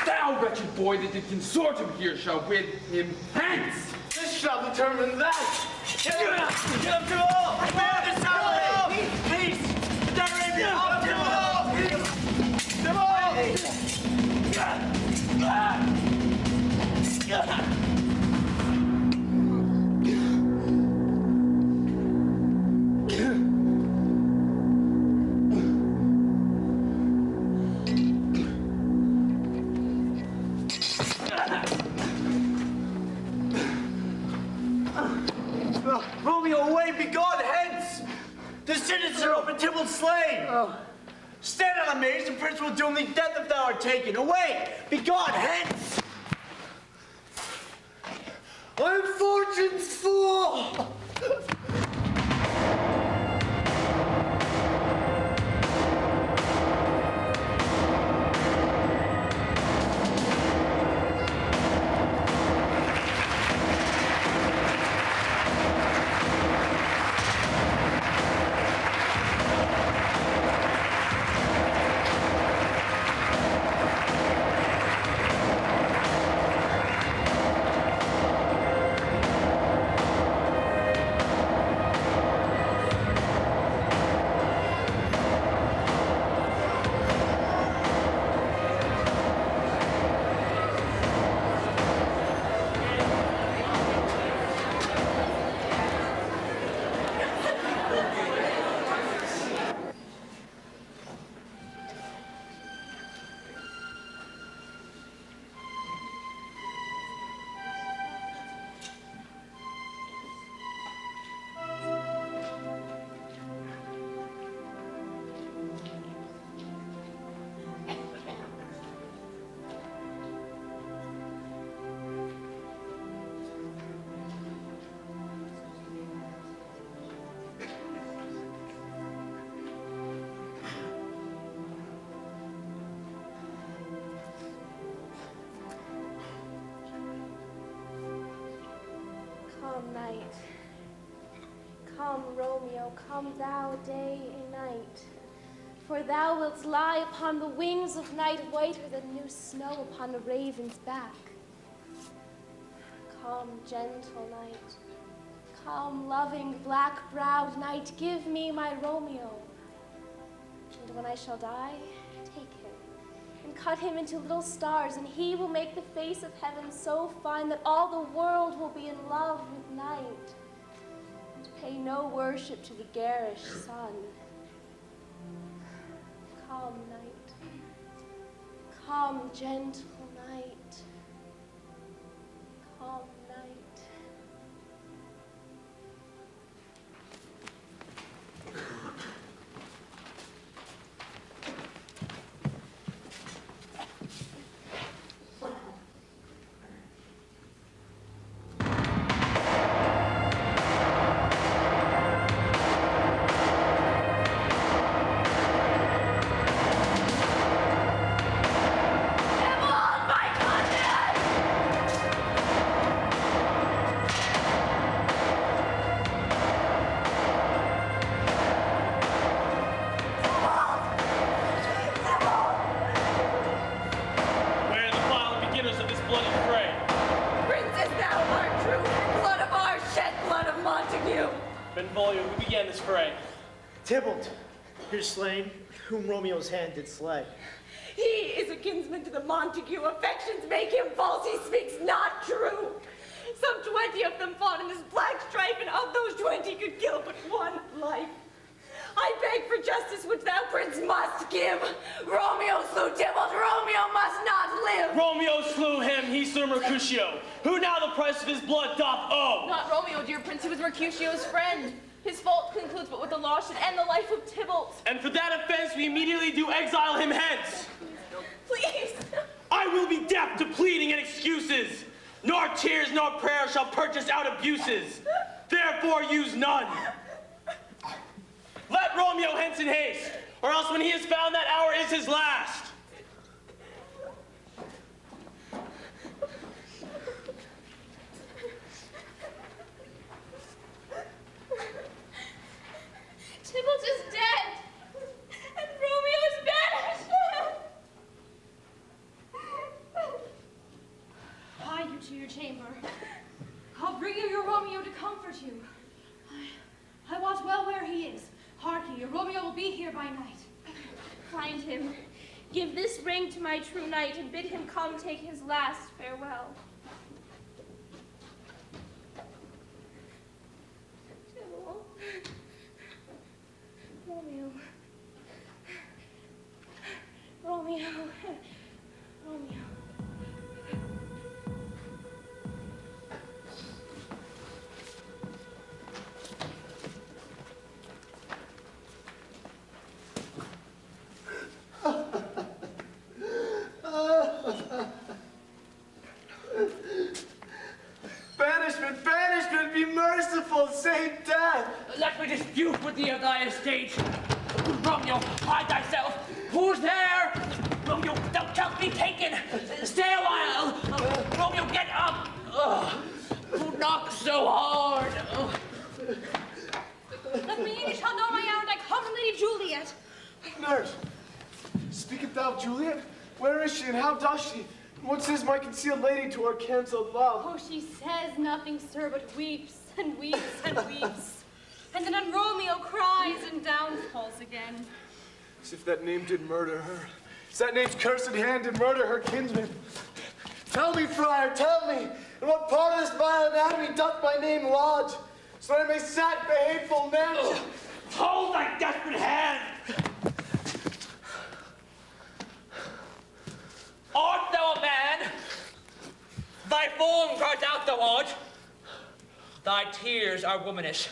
Thou wretched boy that did consort him here shall with him hence! This shall determine that. Get him, Tybalt! Man, this out! Peace! Romeo, away, begone hence! The sentence are open, Tybalt slain! Stand on amaze, and prince will doom thee death if thou art taken. Away, begone hence! I am fortune's fool! Come, night. Come, Romeo, come thou day and night. For thou wilt lie upon the wings of night, whiter than new snow upon a raven's back. Come, gentle night. Come, loving, black-browed night, give me my Romeo. And when I shall die, take him and cut him into little stars, and he will make the face of heaven so fine that all the world will be in love with night, and pay no worship to the garish sun. Come, night. Come, gentle night. Come, night. Tybalt, here slain, whom Romeo's hand did slay. He is a kinsman to the Montague. Affections make him false. He speaks not true. Some 20 of them fought in this black strife, and of those 20 could kill but one life. I beg for justice, which thou, prince, must give. Romeo slew Tybalt. Romeo must not live. Romeo slew him. He slew Mercutio. Who now the price of his blood doth owe? Not Romeo, dear prince. He was Mercutio's friend. His fault concludes but with the law should end the life of Tybalt. And for that offense we immediately do exile him hence. Please. I will be deaf to pleading and excuses. Nor tears nor prayer shall purchase out abuses. Therefore use none. Let Romeo hence in haste, or else when he has found that hour is his last. Tybalt is dead, and Romeo is banished. Hie you to your chamber. I'll bring you your Romeo to comfort you. I wot well where he is. Hark ye, your Romeo will be here by night. Find him. Give this ring to my true knight, and bid him come take his last farewell. Tybalt. Romeo. Romeo. Romeo. Banishment, banishment, be merciful, save death. Let me dispute with thee of thy estate. Romeo, hide thyself. Who's there? Romeo, thou shalt be taken. Stay a while. Romeo, get up. Who knocks so hard? Let me ye shall know my errand. I come from Lady Juliet. Nurse, speaketh thou of Juliet? Where is she and how does she? And what says my concealed lady to her cancelled love? Oh, she says nothing, sir, but weeps and weeps and weeps. And then on Romeo cries and down falls again. As if that name did murder her. As that name's cursed hand did murder her kinsman. Tell me, Friar, tell me, in what part of this vile anatomy doth my name lodge, so that I may sack the hateful men? Hold thy desperate hand! Art thou a man? Thy form cries out thou art. Thy tears are womanish.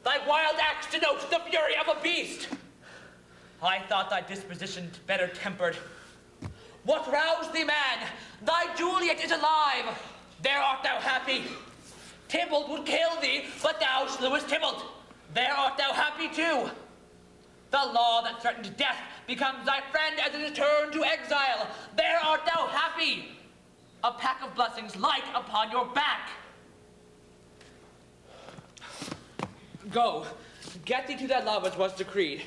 Thy wild acts denote the fury of a beast. I thought thy disposition better tempered. What roused thee, man? Thy Juliet is alive. There art thou happy. Tybalt would kill thee, but thou slewest Tybalt. There art thou happy too. The law that threatened death becomes thy friend as it is turned to exile. There art thou happy. A pack of blessings light upon your back. Go, get thee to thy love as was decreed.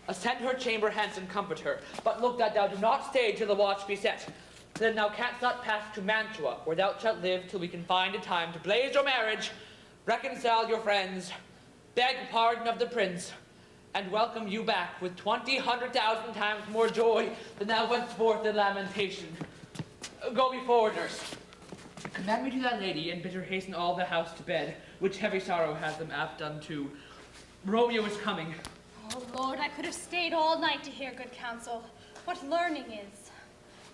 Ascend her chamber hence and comfort her. But look that thou do not stay till the watch be set. Then thou canst not pass to Mantua, where thou shalt live till we can find a time to blaze your marriage, reconcile your friends, beg pardon of the prince, and welcome you back with 1,000,000 times more joy than thou wentst forth in lamentation. Go before, nurse. Command me to thy lady, and bid her hasten all the house to bed, which heavy sorrow has them apt done to. Romeo is coming. Oh, Lord, I could have stayed all night to hear good counsel. What learning is.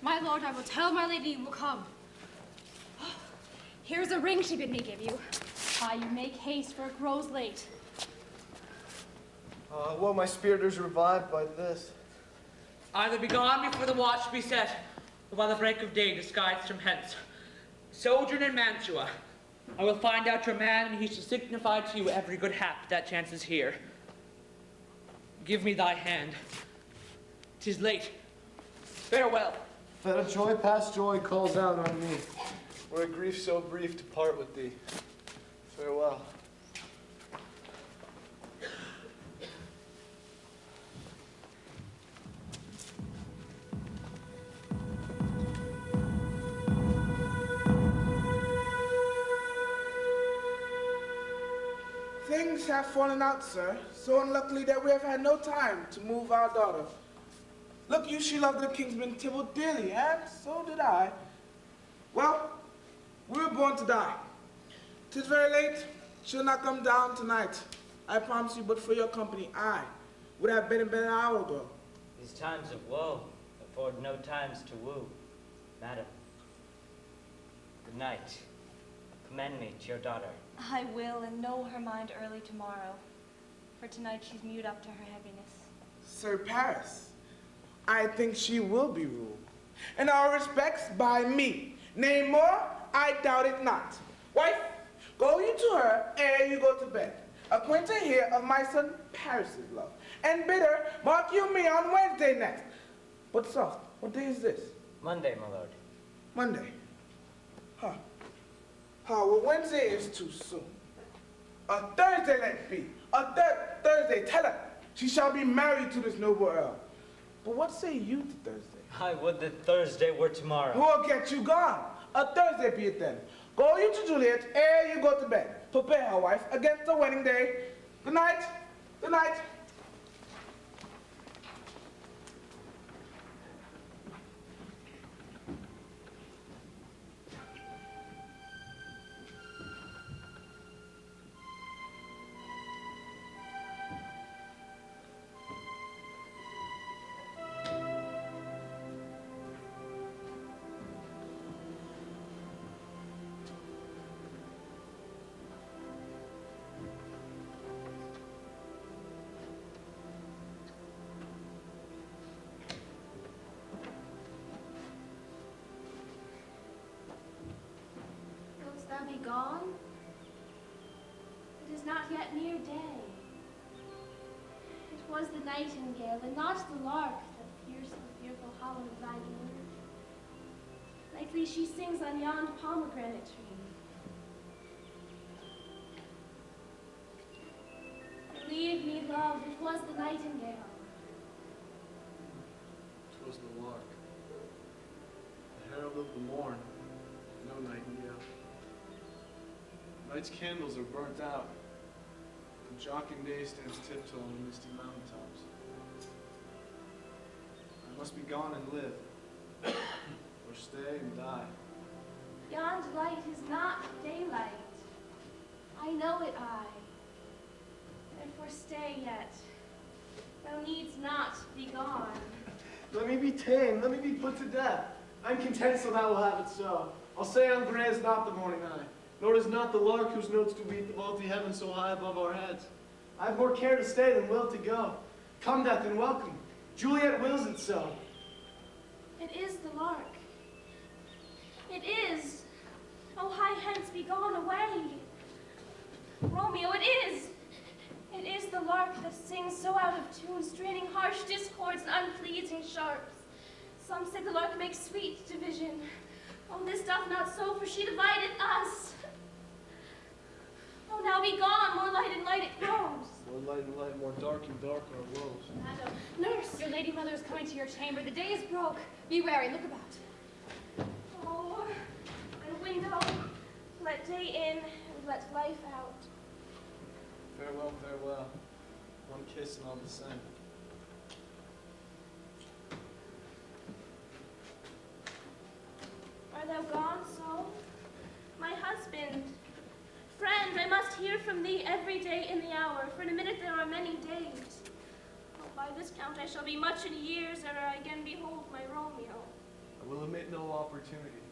My lord, I will tell my lady you will come. Here's a ring she bid me give you. You make haste, for it grows late. Well, my spirit is revived by this. Either be gone before the watch be set, or by the break of day disguised from hence. Sojourn in Mantua. I will find out your man, and he shall signify to you every good hap that chances here. Give me thy hand. 'Tis late. Farewell. That a joy past joy calls out on me, or a grief so brief to part with thee. Farewell. Things have fallen out, sir, so unluckily that we have had no time to move our daughter. Look you, she loved the kinsman Tybalt dearly, and so did I. Well, we were born to die. 'Tis very late. She'll not come down tonight. I promise you, but for your company, I would have been in bed an hour ago. These times of woe afford no times to woo, madam. Good night. Commend me to your daughter. I will, and know her mind early tomorrow. For tonight she's mewed up to her heaviness. Sir Paris, I think she will be ruled. In all respects, by me. Nay more, I doubt it not. Wife, go you to her ere you go to bed. acquaint her here of my son Paris's love, and bid her mark you me on Wednesday next. But soft, what day is this? Monday, my lord. Monday. Huh. Well, Wednesday is too soon. A Thursday let it be. A Thursday, tell her she shall be married to this noble earl. But what say you to Thursday? I would that Thursday were tomorrow. Who will get you gone? A Thursday be it then. Go you to Juliet ere you go to bed. Prepare her, wife, against the wedding day. Good night. Good night. Thou be gone? It is not yet near day. It was the nightingale, and not the lark, that pierced the fearful hollow of thine ear. Likely she sings on yond pomegranate tree. Believe me, love, it was the nightingale. 'Twas the lark, the herald of the morn, no nightingale. Night's candles are burnt out. The jocking day stands tiptoe on the misty mountaintops. I must be gone and live, or stay and die. Yond light is not daylight. I know it, I. Therefore stay yet. Thou needs not be gone. Let me be tamed, let me be put to death. I'm content so thou will have it so. I'll say on gray is not the morning eye, nor is not the lark whose notes do beat the vaulty heaven so high above our heads. I have more care to stay than will to go. Come, death, and welcome. Juliet wills it so. It is the lark. It is. Oh, hie hence, be gone away. Romeo, it is. It is the lark that sings so out of tune, straining harsh discords and unpleasing sharps. Some say the lark makes sweet division. Oh, this doth not so, for she divideth us. Oh, now be gone, more light and light it grows. More light and light, more dark and dark our woes. Madam, nurse, your lady mother is coming to your chamber. The day is broke. Be wary, look about. Oh, and window, let day in and let life out. Farewell, farewell. One kiss and I'll descend. Are thou gone so? My husband, friend, I must hear from thee every day in the hour, for in a minute there are many days. Oh, by this count I shall be much in years ere I again behold my Romeo. I will omit no opportunity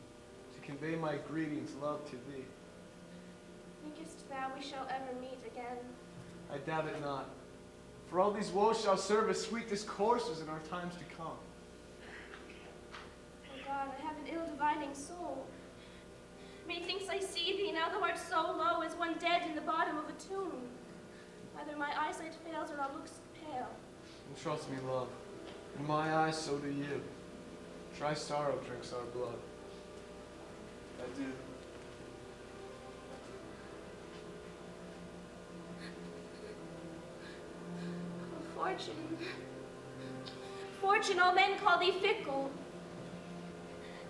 to convey my greetings, love, to thee. Thinkest thou we shall ever meet again? I doubt it not. For all these woes shall serve as sweet discourses in our times to come. Oh God, I have an ill-divining soul. Methinks I see thee, now thou art so low as one dead in the bottom of a tomb. Either my eyesight fails or thou lookst pale. And trust me, love, in my eyes so do you. Try sorrow drinks our blood. Adieu. Oh, Fortune. Fortune, all men call thee fickle.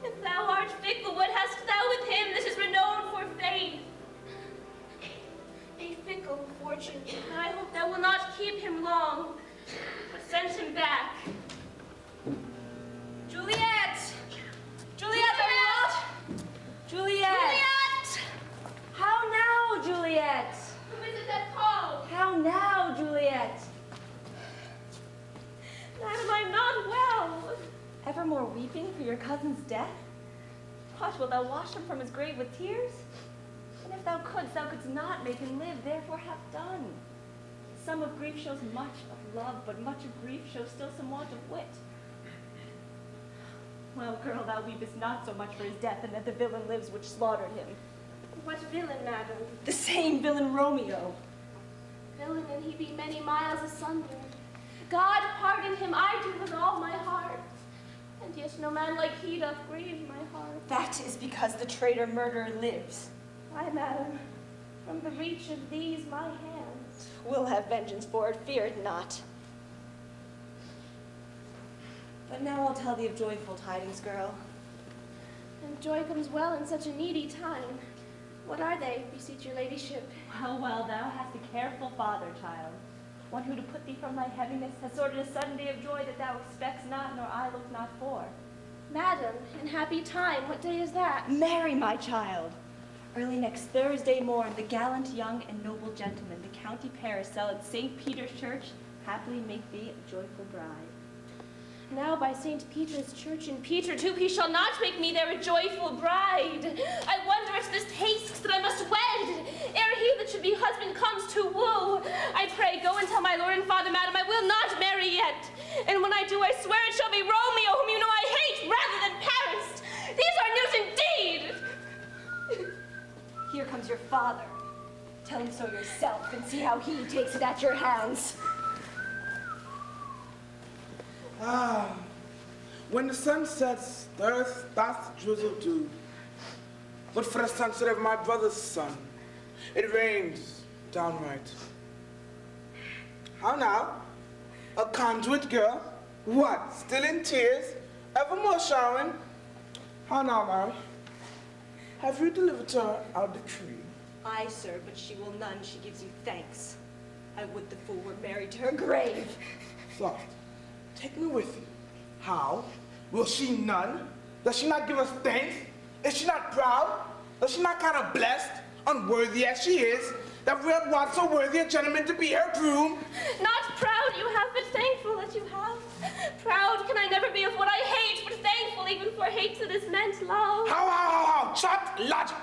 If thou art fickle, what hast thou with him that is renowned for faith? Be fickle, Fortune, and I hope thou wilt not keep him long, but send him back. Juliet! Juliet, are you out? Juliet! Juliet! How now, Juliet? Who is it that calls? How now, Juliet? Madam, I am not well. Evermore weeping for your cousin's death? What, wilt thou wash him from his grave with tears? And if thou couldst not make him live, therefore have done. Some of grief shows much of love, but much of grief shows still some want of wit. Well, girl, thou weepest not so much for his death, and that the villain lives which slaughtered him. What villain, madam? The same villain Romeo. villain, and he be many miles asunder. God pardon him, I do with all my heart. And yet no man like he doth grieve my heart. That is because the traitor murderer lives. Ay, madam, from the reach of these my hands. We'll have vengeance for it, fear it not. But now I'll tell thee of joyful tidings, girl. And joy comes well in such a needy time. What are they, beseech your ladyship? Well, well, thou hast a careful father, child. One who to put thee from thy heaviness has ordered a sudden day of joy that thou expects not, nor I look not for. Madam, in happy time, what day is that? Marry, my child. Early next Thursday morn, the gallant young and noble gentleman, the county Paris, shall at St. Peter's Church happily make thee a joyful bride. Now by St. Peter's Church, and Peter too, he shall not make me there a joyful bride. I wonder if this hastes that I must wed, ere he that should be husband comes to woo. I pray, go and tell my lord and father, madam, I will not marry yet. And when I do, I swear it shall be Romeo, whom you know I hate, rather than Paris. These are news indeed. Here comes your father. Tell him so yourself, and see how he takes it at your hands. Ah, when the sun sets, the earth doth drizzle dew. But for the sunset of my brother's son, it rains downright. How now? A conduit girl? What, still in tears? Evermore showering? How now, Mary? Have you delivered to her our decree? Aye, sir, but she will none. She gives you thanks. I would the fool were married to her grave. Soft. Take me with you. How? Will she none? Does she not give us thanks? Is she not proud? Does she not kind of blessed, unworthy as she is, that we have wrought so worthy a gentleman to be her groom? Not proud you have, but thankful that you have. Proud can I never be of what I hate, but thankful even for hate that is meant love. How? Chop logic.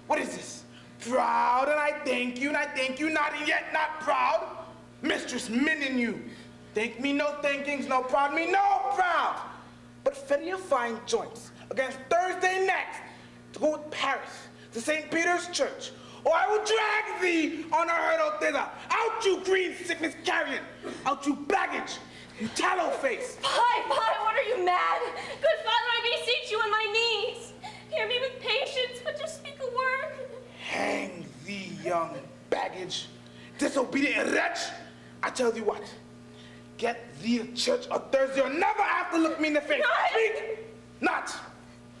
What is this? Proud, and I thank you not, and yet not proud? Mistress, mending you. Thank me no thankings, no proud me no proud. But fettle your fine joints against Thursday next to go with Paris to St. Peter's Church, or I will drag thee on a hurdle thither. Out you green sickness carrion, out you baggage, you tallow face. Bye, what are you mad? Good father, I beseech you on my knees. Hear me with patience, but just speak a word. Hang thee, young baggage, disobedient wretch. I tell thee what. Get thee to church on Thursday or never have to look me in the face. Not. Speak not.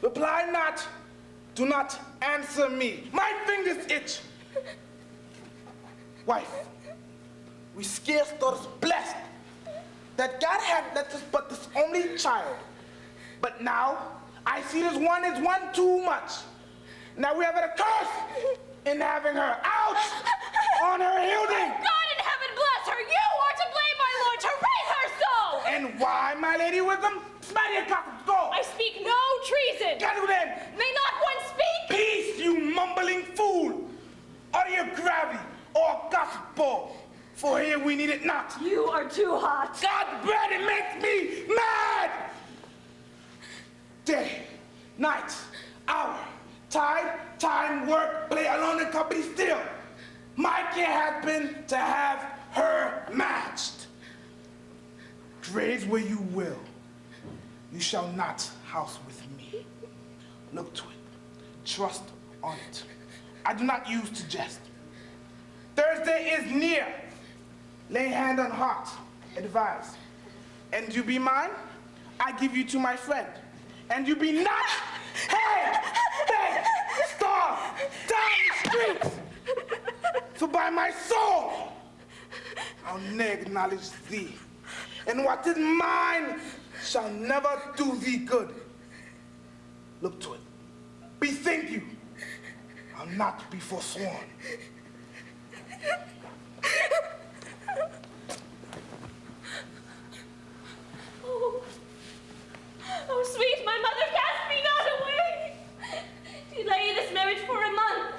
Reply not. Do not answer me. My fingers itch. Wife, we scarce thought us blessed that God had left us but this only child. But now I see this one is one too much. Now we have a curse in having her. Ouch! On her hilding. God in heaven bless her. You are to blame, my lord, to raise her so. And why, my lady Wisdom? Smatter your cock, go. I speak no treason. Get it then. May not one speak? Peace, you mumbling fool. Utter your gravity or gossip ball, for here we need it not. You are too hot. God's bread, it makes me mad. Day, night, hour, tide, time, work, play, alone in company still. My care has been to have her matched. Graze where you will, you shall not house with me. Look to it, trust on it. I do not use to jest. Thursday is near. Lay hand on heart, advise. And you be mine, I give you to my friend. And you be not, hey, starve, die in the streets. For by my soul, I'll ne'er acknowledge thee. And what is mine shall never do thee good. Look to it. Bethink you. I'll not be forsworn. Oh, sweet, my mother, cast me not away. Delay this marriage for a month,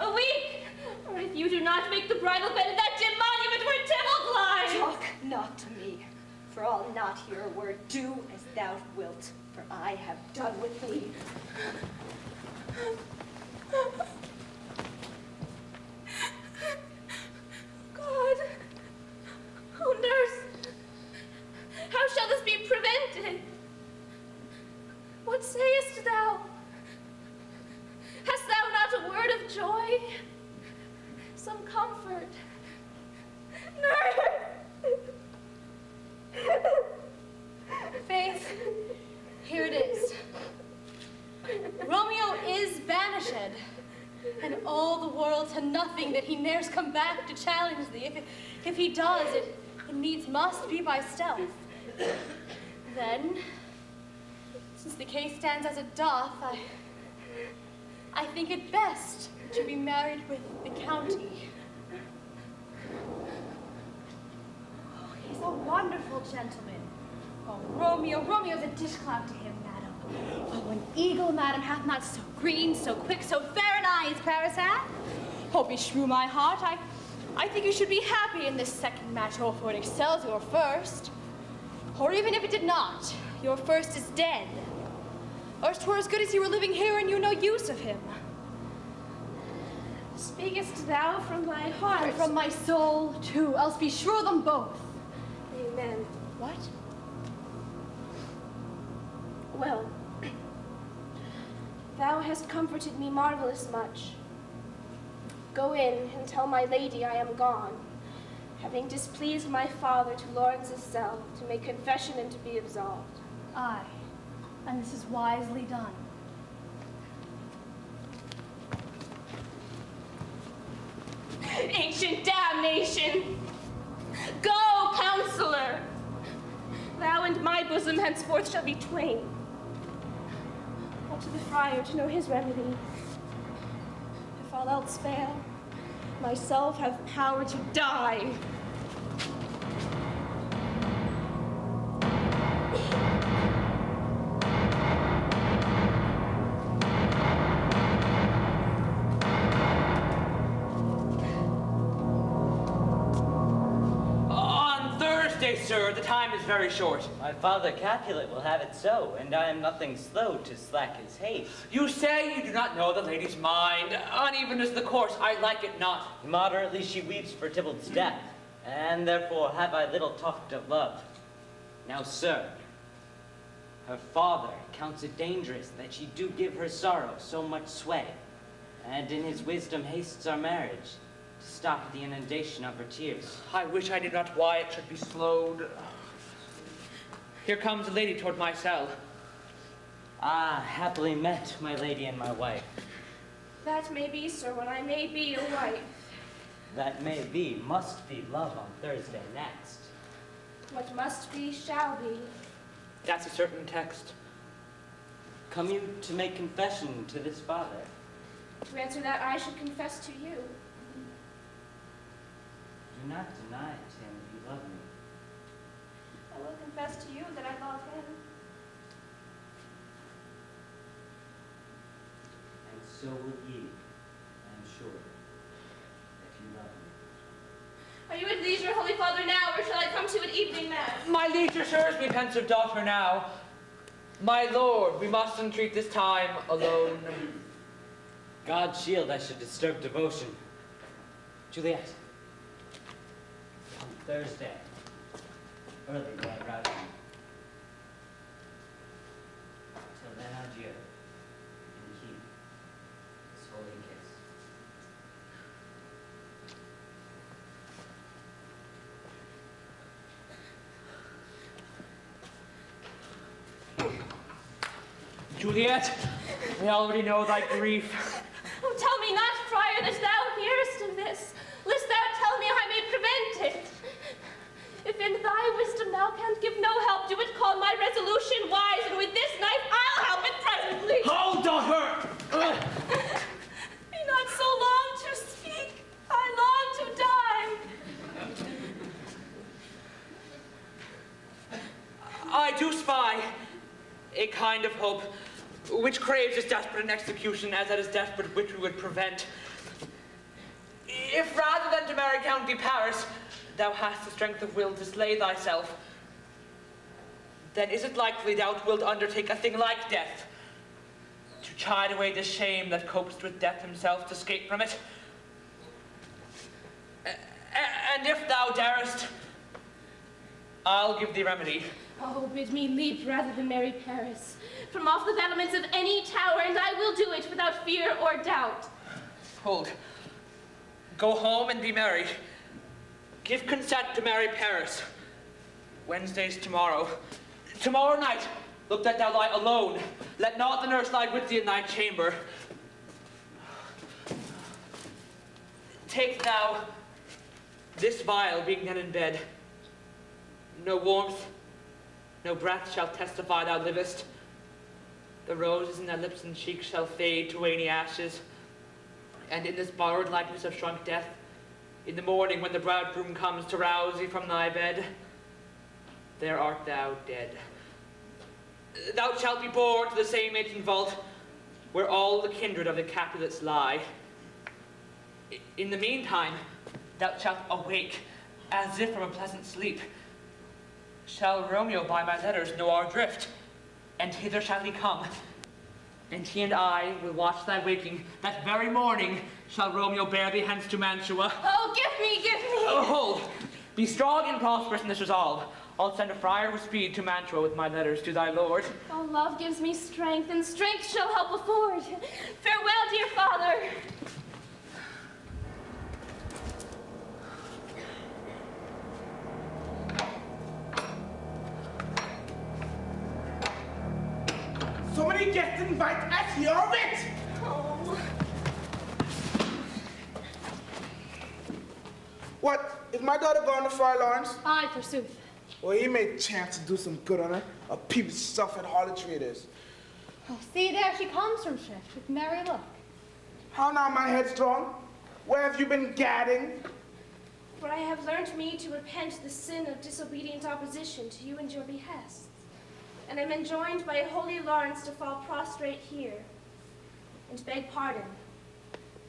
a week, or if you do not make the bridal bed in that dim monument where Tybalt lies. Talk not to me, for I'll not hear a word. Do as thou wilt, for I have done with thee. God, some comfort. Faith, here it is. Romeo is banished, and all the world to nothing that he ne'ers come back to challenge thee. If he does, it needs must be by stealth. Then, since the case stands as it doth, I think it best to be married with the county. Oh, he's a wonderful gentleman. Oh, Romeo's a dishclout to him, madam. Oh, an eagle, madam, hath not so green, so quick, so fair an eye as Paris hath. Oh, beshrew my heart, I think you should be happy in this second match, oh, for it excels your first. Or even if it did not, your first is dead. Or 'twere as good as he were living here and you no use of him. Speakest thou from thy heart? And from my soul, too, else beshrew them both. Amen. What? Well, thou hast comforted me marvelous much. Go in and tell my lady I am gone, having displeased my father to Lawrence's cell, to make confession and to be absolved. Aye, and this is wisely done. Ancient damnation! Go, counselor! Thou and my bosom henceforth shall be twain. Up to the friar to know his remedy. If all else fail, myself have power to die. Sir, the time is very short. My father Capulet will have it so, and I am nothing slow to slack his haste. You say you do not know the lady's mind. Uneven is the course, I like it not. Moderately she weeps for Tybalt's death, and therefore have I little talked of love. Now, sir, her father counts it dangerous that she do give her sorrow so much sway, and in his wisdom hastes our marriage, to stop the inundation of her tears. I wish I knew not why it should be slowed. Here comes a lady toward my cell. Ah, happily met, my lady and my wife. That may be, sir, when I may be your wife. That may be, must be love on Thursday next. What must be, shall be. That's a certain text. Come you to make confession to this father? To answer that, I should confess to you. Do not deny it to him if you love me. I will confess to you that I love him. And so will ye, I am sure, that you love me. Are you at leisure, Holy Father, now, or shall I come to at evening mass? My leisure serves me, pensive daughter, now. My lord, we must entreat this time alone. God shield I should disturb devotion. Juliet. On Thursday, early will I rouse you. Till then, adieu, and keep this holy kiss. Juliet, I already know thy grief. Oh, tell me not, Friar, that thou hearest of this, lest thou tell me how I may prevent it. If in thy wisdom thou canst give no help, do it call my resolution wise, and with this knife I'll help it presently. Hold, daughter! Be not so long to speak. I long to die. I do spy a kind of hope, which craves as desperate an execution as that is desperate which we would prevent. If rather than to marry County Paris, thou hast the strength of will to slay thyself, then is it likely thou wilt undertake a thing like death, to chide away the shame that copes with death himself to escape from it? And if thou darest, I'll give thee remedy. Oh, bid me leap rather than marry Paris, from off the battlements of any tower, and I will do it without fear or doubt. Hold. Go home and be merry. Give consent to marry Paris. Wednesday's tomorrow. Tomorrow night, look that thou lie alone. Let not the nurse lie with thee in thy chamber. Take thou this vial, being then in bed. No warmth, no breath shall testify thou livest. The roses in thy lips and cheeks shall fade to rainy ashes. And in this borrowed likeness of shrunk death, in the morning when the bridegroom comes to rouse thee from thy bed, there art thou dead. Thou shalt be borne to the same ancient vault where all the kindred of the Capulets lie. In the meantime, thou shalt awake as if from a pleasant sleep. Shall Romeo by my letters know our drift, and hither shall he come, and he and I will watch thy waking. That very morning shall Romeo bear thee hence to Mantua. Oh, give me! Oh, hold! Be strong and prosperous in this resolve. I'll send a friar with speed to Mantua with my letters to thy lord. Oh, love gives me strength, and strength shall help afford. Farewell, dear father. So many guests invite us here of it! Oh. What? Is my daughter going to Friar Lawrence? Aye, forsooth. Well, he may chance to do some good on her. A peep's stuff at harlotry it is. Oh, see, there she comes from shift with merry look. How now, my headstrong? Where have you been gadding? For I have learnt me to repent the sin of disobedient opposition to you and your behests, and am enjoined by holy Lawrence to fall prostrate here, and beg pardon.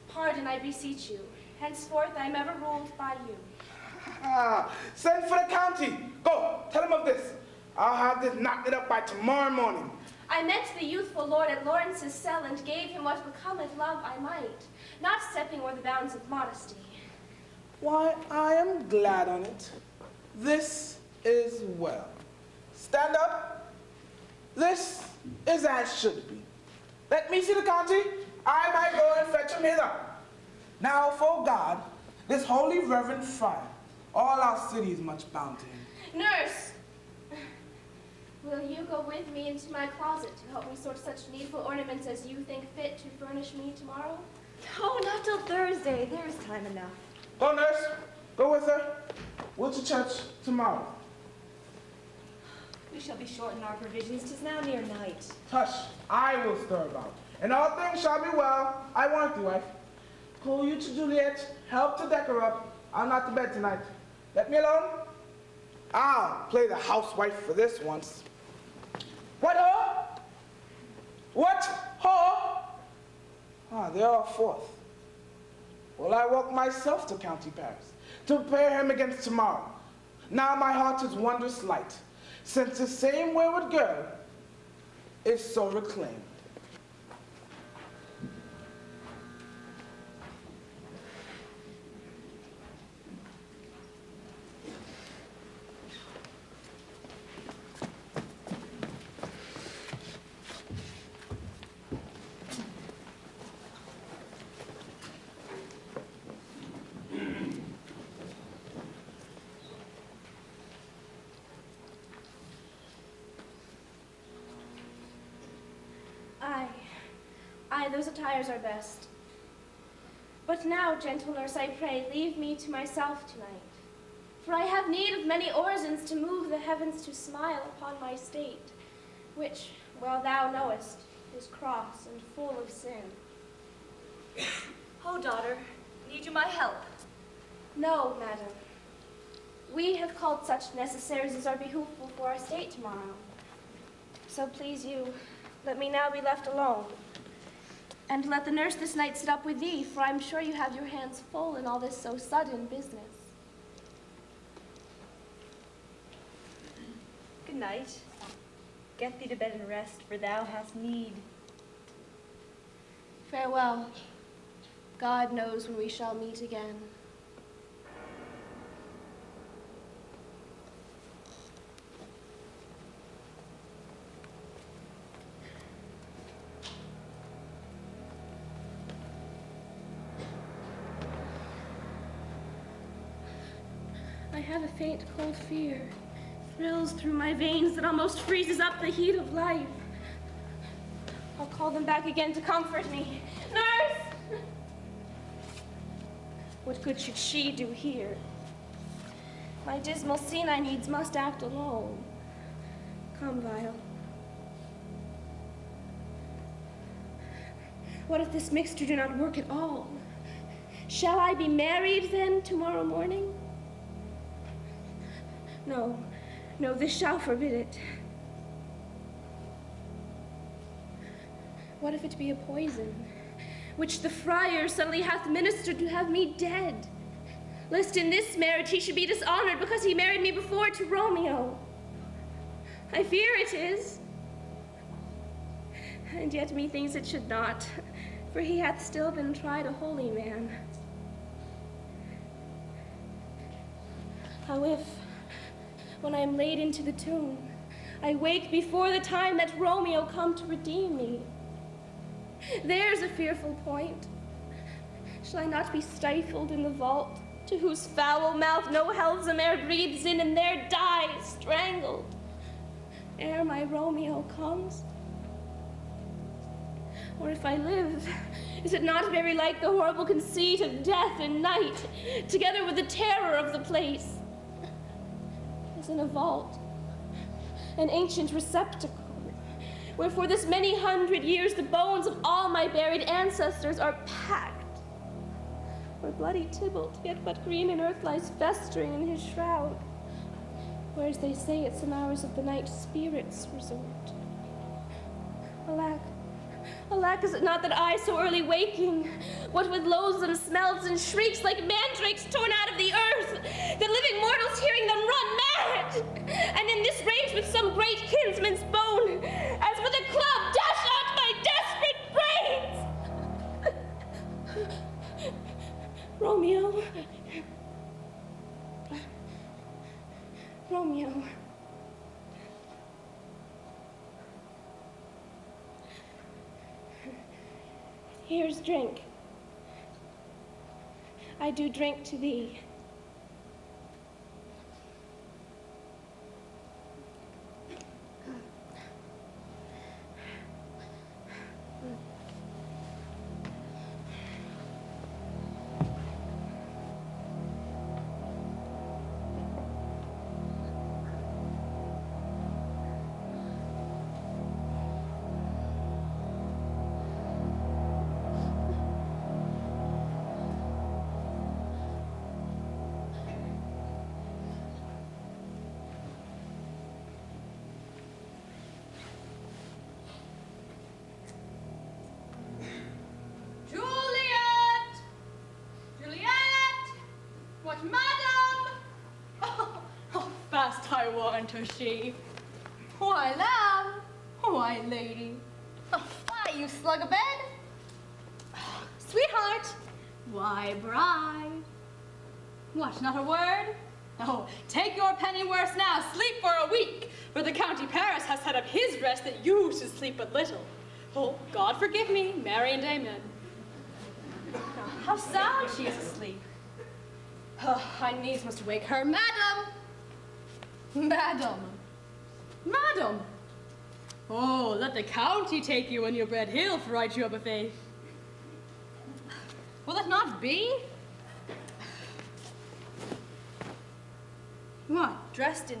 Pardon, I beseech you. Henceforth I am ever ruled by you. Ah, send for the county. Go, tell him of this. I'll have this knocked up by tomorrow morning. I met the youthful lord at Lawrence's cell and gave him what becometh love I might, not stepping o'er the bounds of modesty. Why, I am glad on it. This is well. Stand up. This is as should be. Let me see the county. I might go and fetch him hither. Now, for God, this holy reverend friar, all our city is much bound to him. Nurse, will you go with me into my closet to help me sort such needful ornaments as you think fit to furnish me tomorrow? Oh, not till Thursday. There's time enough. Go, nurse. Go with her. We'll to church tomorrow. We shall be short in our provisions. 'Tis now near night. Hush, I will stir about. And all things shall be well. I want thee, wife. Call you to Juliet. Help to deck her up. I'm not to bed tonight. Let me alone. I'll play the housewife for this once. What, ho? What, ho? Ah, they are forth. Well, I walk myself to County Paris to prepare him against tomorrow. Now my heart is wondrous light, since the same wayward girl is so reclaimed. Aye, those attires are best. But now, gentle nurse, I pray, leave me to myself tonight. For I have need of many orisons to move the heavens to smile upon my state, which, well thou knowest, is cross and full of sin. Oh, daughter, need you my help? No, madam. We have called such necessaries as are behooful for our state tomorrow. So please you, let me now be left alone. And let the nurse this night sit up with thee, for I'm sure you have your hands full in all this so sudden business. Good night. Get thee to bed and rest, for thou hast need. Farewell. God knows when we shall meet again. have a faint cold fear. Thrills through my veins that almost freezes up the heat of life. I'll call them back again to comfort me. Nurse! What good should she do here? My dismal scene I needs must act alone. Come, Vile. What if this mixture do not work at all? Shall I be married then tomorrow morning? No, no, this shall forbid it. What if it be a poison, which the friar suddenly hath ministered to have me dead, lest in this marriage he should be dishonored because he married me before to Romeo? I fear it is. And yet methinks it should not, for he hath still been tried a holy man. How if, when I am laid into the tomb, I wake before the time that Romeo come to redeem me? There's a fearful point. Shall I not be stifled in the vault, to whose foul mouth no healthsome air breathes in, and there die strangled, ere my Romeo comes? Or if I live, is it not very like the horrible conceit of death and night, together with the terror of the place? As in a vault, an ancient receptacle, where for this many hundred years the bones of all my buried ancestors are packed, where bloody Tybalt, yet but green in earth, lies festering in his shroud, where, as they say, at some hours of the night spirits resort. Alack, alack, is it not that I, so early waking, what with loathsome smells and shrieks like mandrakes torn out of the earth, the living mortals hearing them run mad, and in this rage with some great kinsman's bone, as with a club dash out my desperate brains? Romeo. Romeo. Here's drink. I do drink to thee. To she. Why, lamb? Why, lady? Oh, why, you slug a bed? Sweetheart? Why, bride? What, not a word? Oh, take your pennyworth now, sleep for a week, for the County Paris has set up his rest that you should sleep but little. Oh, God forgive me, marry and amen. How sound she is asleep. Oh, I needs must wake her, madam. Madam! Madam! Oh, let the county take you on your bread hill for right you up a faith. Will it not be? What, dressed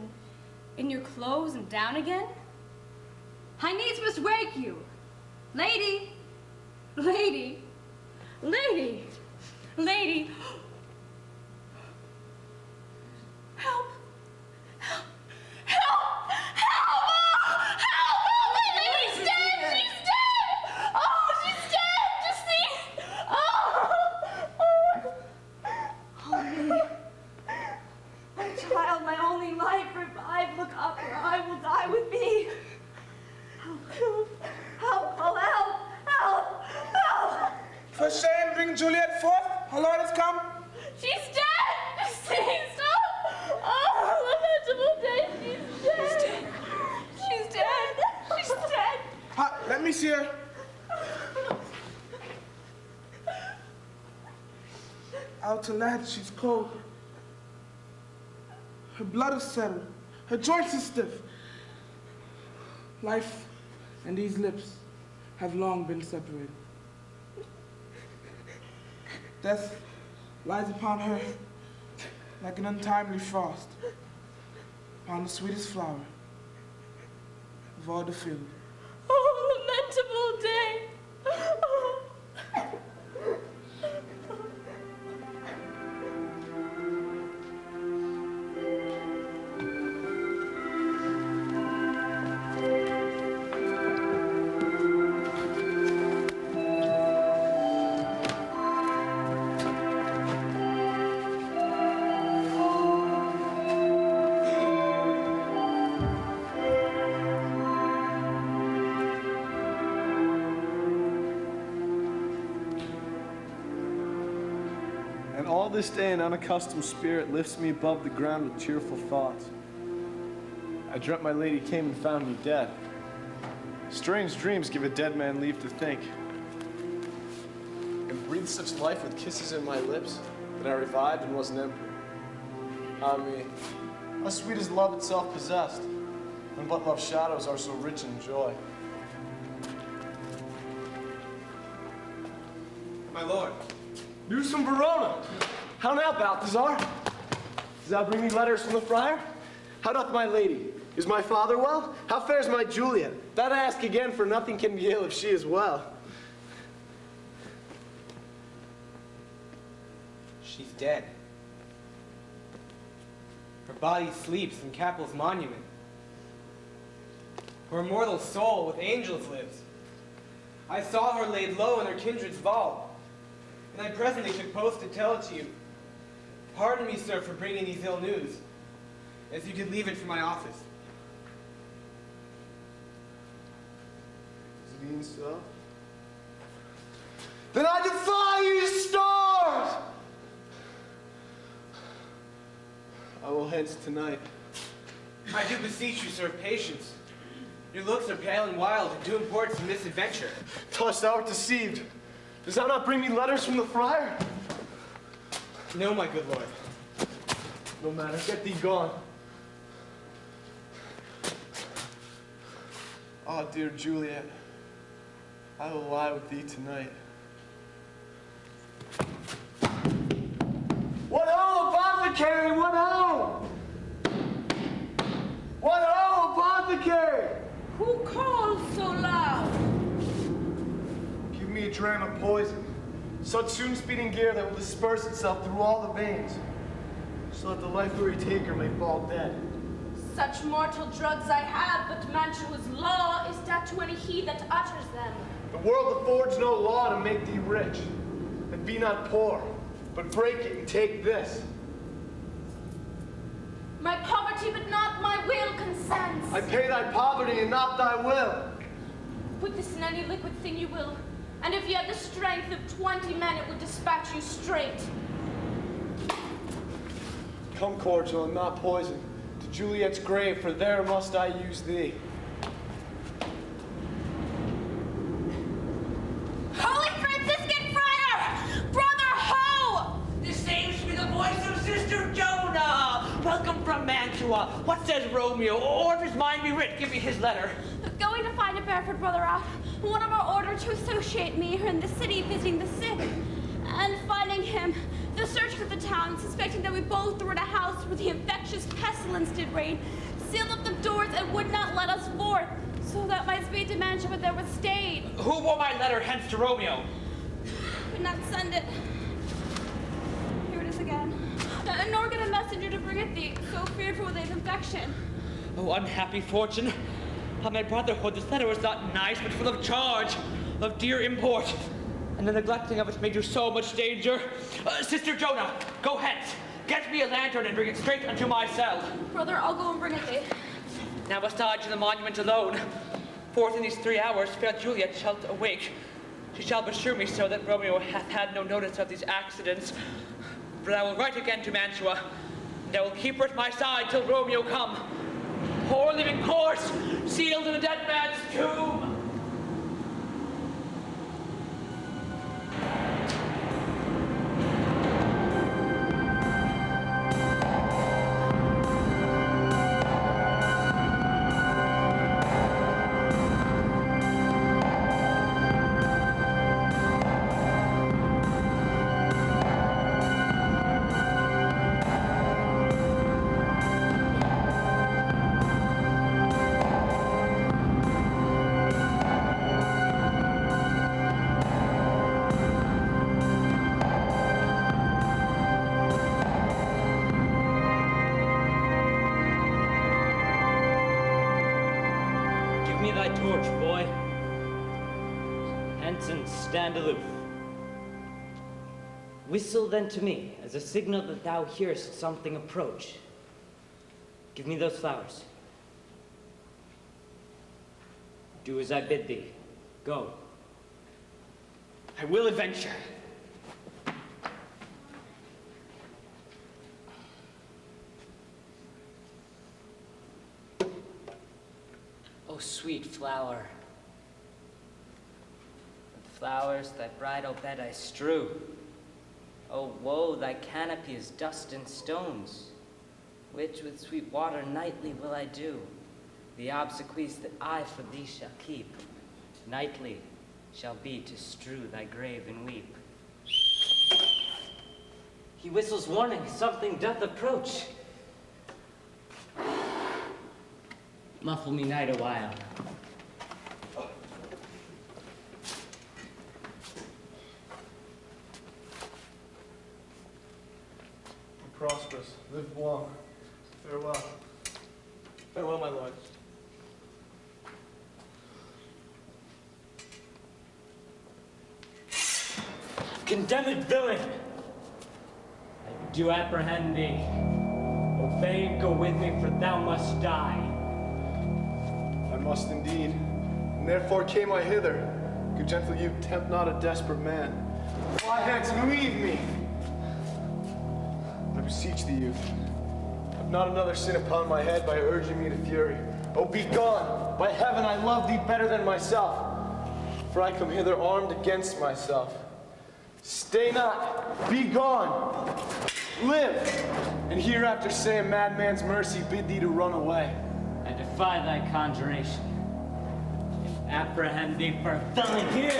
in your clothes and down again? I needs must wake you. Lady! Lady! Lady! Lady! Help! Help! Help! Help! Help! She's dead! She's dead! Oh, she's dead! Just see! Oh! Oh, me. My child, my only life, revive, look up, or I will die with thee. Help! Help! Oh, help! Help! Help! For shame, bring Juliet forth. Her Lord has come. She's dead! See, stop! Oh, lamentable day, she's dead! She's dead! She's dead! Ha, let me see her. Out to lad, she's cold. Her blood is settled. Her joints are stiff. Life and these lips have long been separated. Death lies upon her like an untimely frost upon the sweetest flower of all the field. Oh, lamentable day! And all this day an unaccustomed spirit lifts me above the ground with cheerful thoughts. I dreamt my lady came and found me dead. Strange dreams give a dead man leave to think. And breathed such life with kisses in my lips that I revived and was an emperor. Ah me, how sweet is love itself possessed, when but love's shadows are so rich in joy. My lord. News from Verona. How now, Balthazar? Does thou bring me letters from the friar? How doth my lady? Is my father well? How fares my Juliet? That I ask again, for nothing can be ill if she is well. She's dead. Her body sleeps in Capul's monument. Her immortal soul with angels lives. I saw her laid low in her kindred's vault, and I presently took post to tell it to you. Pardon me, sir, for bringing these ill news, as you did leave it for my office. Is it even so? Then I defy you, stars! I will hence tonight. I do beseech you, sir, patience. Your looks are pale and wild, and do import some misadventure. Thus thou art deceived. Does thou not bring me letters from the friar? No, my good lord. No matter, get thee gone. Ah, dear Juliet, I will lie with thee tonight. What ho, apothecary, what ho! What ho, apothecary! Who calls so loud? Give me a dram of poison, such soon-speeding gear that will disperse itself through all the veins, so that the life-weary taker may fall dead. Such mortal drugs I have, but Mantua's law is that to any he that utters them. The world affords no law to make thee rich, and be not poor, but break it and take this. My poverty, but not my will, consents. I pay thy poverty and not thy will. Put this in any liquid thing you will, and if you had the strength of 20 men, it would dispatch you straight. Come cordial and not poison, to Juliet's grave, for there must I use thee. Holy Franciscan Friar! Brother Ho! This seems to be the voice of Sister Jonah. Welcome from Mantua. What says Romeo? Or if his mind be writ, give me his letter. Going to find a barefoot brother out. One of our order to associate me here in the city visiting the sick. And finding him, the search of the town, suspecting that we both were in a house where the infectious pestilence did reign, sealed up the doors and would not let us forth, so that my speed to Mantua there was stayed. Who bore my letter hence to Romeo? Could not send it. Here it is again. Nor get a messenger to bring it thee, so fearful with his infection. Oh, unhappy fortune. Of my brotherhood, this letter was not nice, but full of charge, of dear import. And the neglecting of it made you so much danger. Sister Jonah, go hence. Get me a lantern and bring it straight unto my cell. Brother, I'll go and bring it thee. Now beside you the monument alone. Forth in these 3 hours, fair Juliet shalt awake. She shall assure me so that Romeo hath had no notice of these accidents. For I will write again to Mantua, and I will keep her at my side till Romeo come. Poor living corse, sealed in a dead man's tomb. torch, boy. Hence and stand aloof. Whistle then to me, as a signal that thou hearest something approach. Give me those flowers. Do as I bid thee. Go. I will adventure. O sweet flower, with flowers thy bridal bed I strew. O woe, thy canopy is dust and stones, which with sweet water nightly will I do. The obsequies that I for thee shall keep, nightly shall be to strew thy grave and weep. He whistles warning, something doth approach. Muffle me night a while. Be prosperous. Live long. Farewell. Farewell, my lord. Condemned villain! I do apprehend thee. O fame, go with me, for thou must die. I must indeed, and therefore came I hither. Good gentle youth, tempt not a desperate man. Fly hence and leave me. I beseech thee, youth. Have not another sin upon my head by urging me to fury. Oh, be gone! By heaven, I love thee better than myself, for I come hither armed against myself. Stay not, be gone, live, and hereafter say a madman's mercy bid thee to run away. I defy thy conjuration. If apprehend thee for a felon here.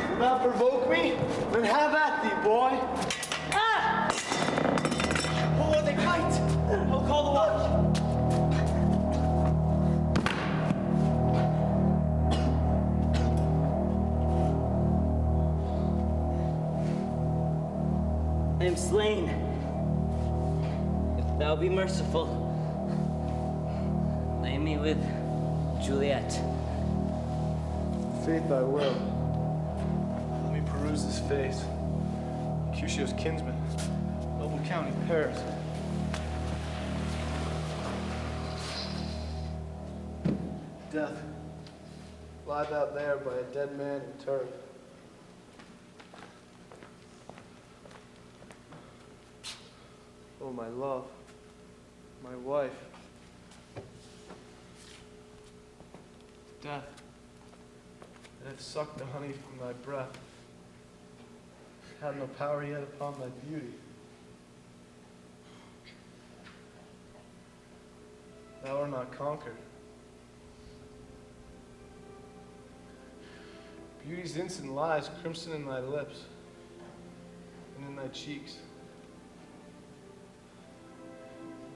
Will thou provoke me? Then have at thee, boy. Ah! Oh, they fight! I'll call the watch. I am slain. If thou be merciful, lay me with Juliet. Faith I will. Let me peruse this face. Mercutio's kinsman, noble county, Paris. Death, lies out there by a dead man in turf. Oh, my love, my wife. Death, that hath sucked the honey from thy breath, had no power yet upon thy beauty. Thou art not conquered. Beauty's instant lies crimson in thy lips and in thy cheeks.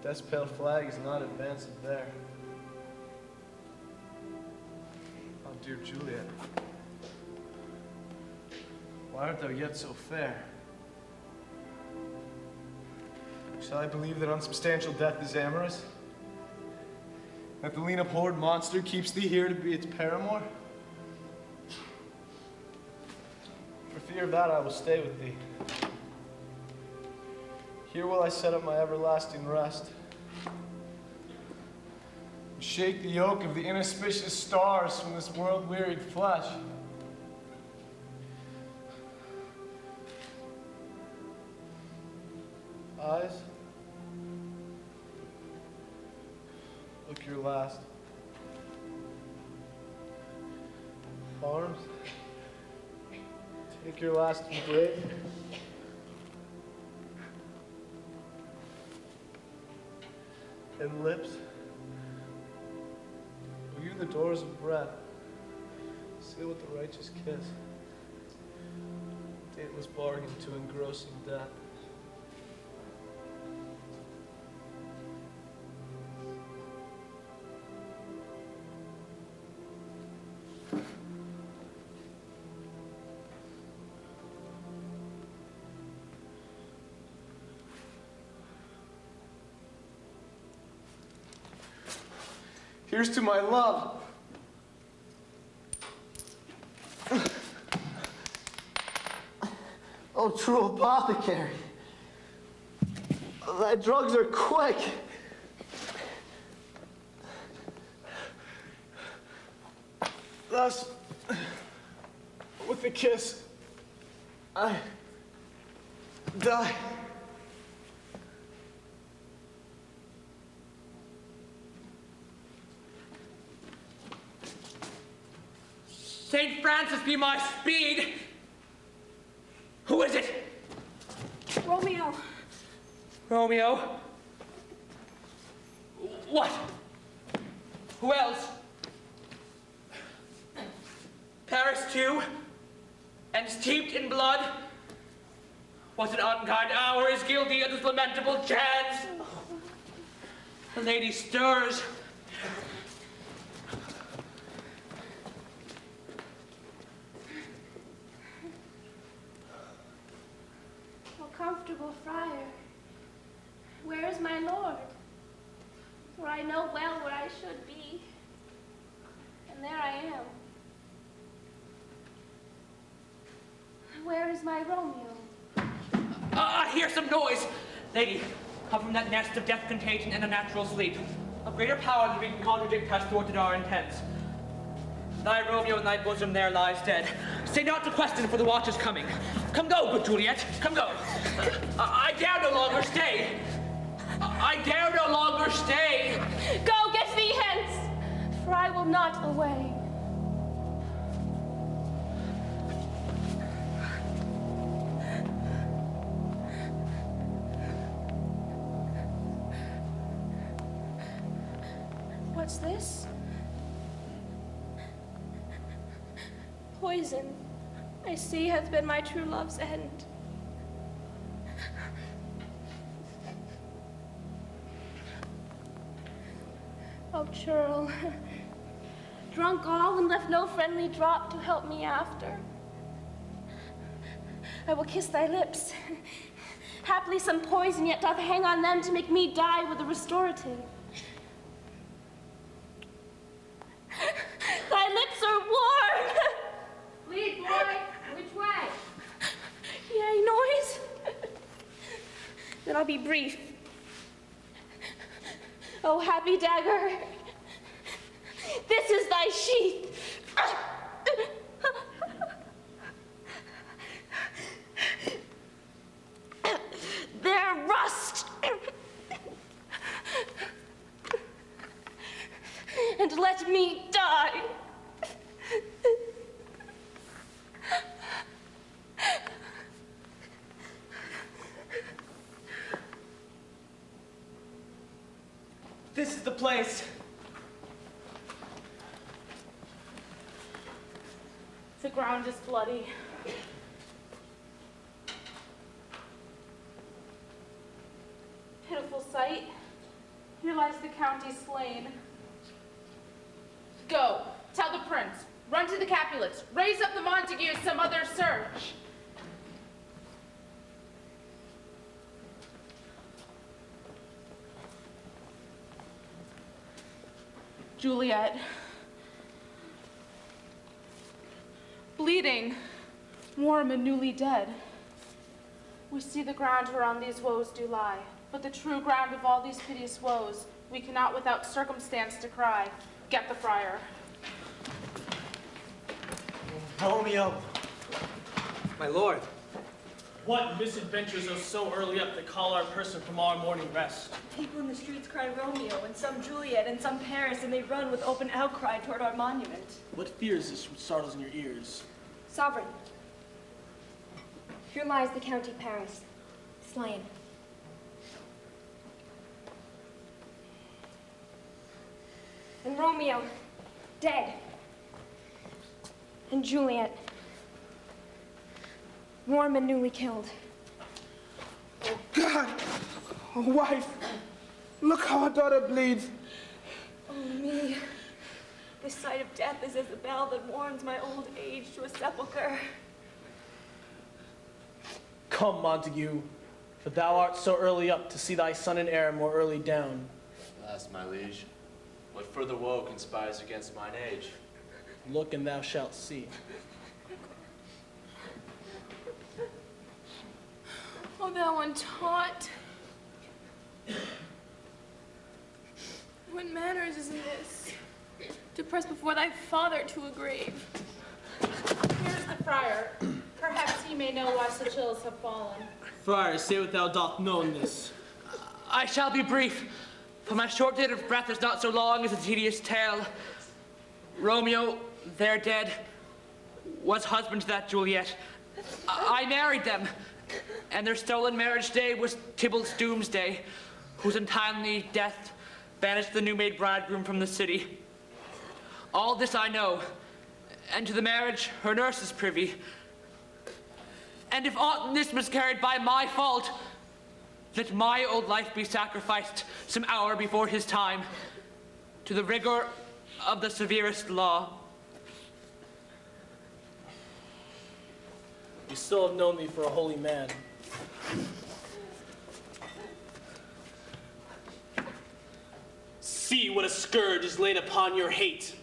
Death's pale flag is not advanced there. Oh, dear Juliet, why art thou yet so fair? Shall I believe that unsubstantial death is amorous? That the lean abhorred monster keeps thee here to be its paramour? For fear of that, I will stay with thee. Here will I set up my everlasting rest. And shake the yoke of the inauspicious stars from this world-wearied flesh. Eyes, look your last. Arms, take your last embrace. And lips, will you the doors of breath seal with the righteous kiss, dateless bargain to engrossing death. Here's to my love. true apothecary. Thy drugs are quick. Thus, with a kiss, I die. St. Francis be my speed! Who is it? Romeo. Romeo? What? Who else? Paris too? And steeped in blood? What an unkind hour is guilty of this lamentable chance? The lady stirs. O comfortable friar, where is my lord? For I know well where I should be, and there I am. Where is my Romeo? I hear some noise. Lady, come from that nest of death contagion and unnatural sleep. A greater power than we can contradict has thwarted our intents. Thy Romeo in thy bosom there lies dead. Stay not to question, for the watch is coming. Come go, good Juliet, come go. I dare no longer stay. I dare no longer stay. Go, get thee hence, for I will not away. What's this? Poison, I see, hath been my true love's end. Oh, churl, drunk all and left no friendly drop to help me after. I will kiss thy lips. Haply some poison yet doth hang on them to make me die with a restorative. Thy lips are warm. Lead, boy. Which way? Yea, noise. Then I'll be brief. Oh, happy dagger, this is thy sheath. There rust. And let me die. This is the place. The ground is bloody. Pitiful sight. Here lies the county slain. Go, tell the prince. Run to the Capulets. Raise up the Montagues, some other search. Juliet. Bleeding, warm and newly dead. We see the ground whereon these woes do lie, but the true ground of all these piteous woes we cannot without circumstance decry. Get the friar. Romeo. My lord. What misadventures are so early up to call our person from our morning rest? People in the streets cry Romeo, and some Juliet, and some Paris, and they run with open outcry toward our monument. What fear is this which startles in your ears? Sovereign, here lies the County Paris, slain. And Romeo, dead. And Juliet, warm and newly killed. Oh, God! Oh, wife! Look how our daughter bleeds. Oh, me. The sight of death is as a bell that warns my old age to a sepulchre. Come, Montague, for thou art so early up to see thy son and heir more early down. Alas, my liege, what further woe conspires against mine age? Look and thou shalt see. O thou untaught, what manners is in this, to press before thy father to a grave? Here is the friar. Perhaps he may know why such ills have fallen. Friar, say what thou doth know in this. I shall be brief, for my short date of breath is not so long as a tedious tale. Romeo, there dead, was husband to that Juliet. I married them, and their stolen marriage day was Tybalt's doomsday, whose untimely death banished the new-made bridegroom from the city. All this I know, and to the marriage her nurse is privy. And if aught in this miscarried by my fault, let my old life be sacrificed some hour before his time to the rigor of the severest law. You still have known me for a holy man. See what a scourge is laid upon your hate,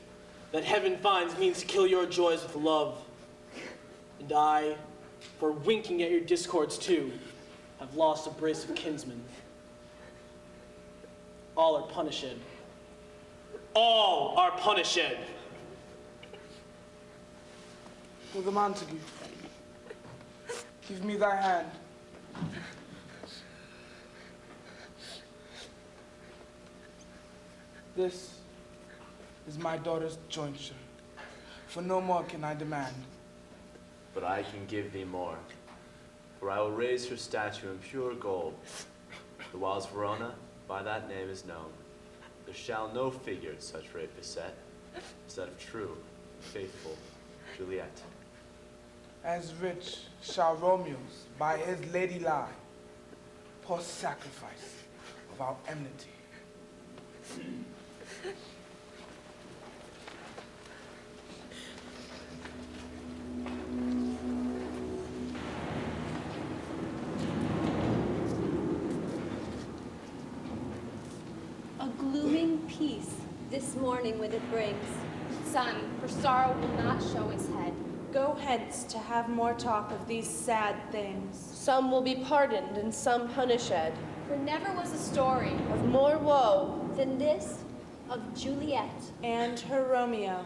that heaven finds means to kill your joys with love. And I, for winking at your discords too, have lost a brace of kinsmen. All are punished. All are punished. Brother Montague, give me thy hand. This is my daughter's jointure, for no more can I demand. But I can give thee more, for I will raise her statue in pure gold. The whiles Verona by that name is known. There shall no figure in such rape beset as that of true, faithful Juliet. As rich shall Romeo's by his lady lie, pour sacrifice of our enmity. A glooming peace this morning with it brings. Sun, for sorrow will not show its head. Go hence to have more talk of these sad things. Some will be pardoned and some punished. For never was a story Of more woe Than this of Juliet and her Romeo.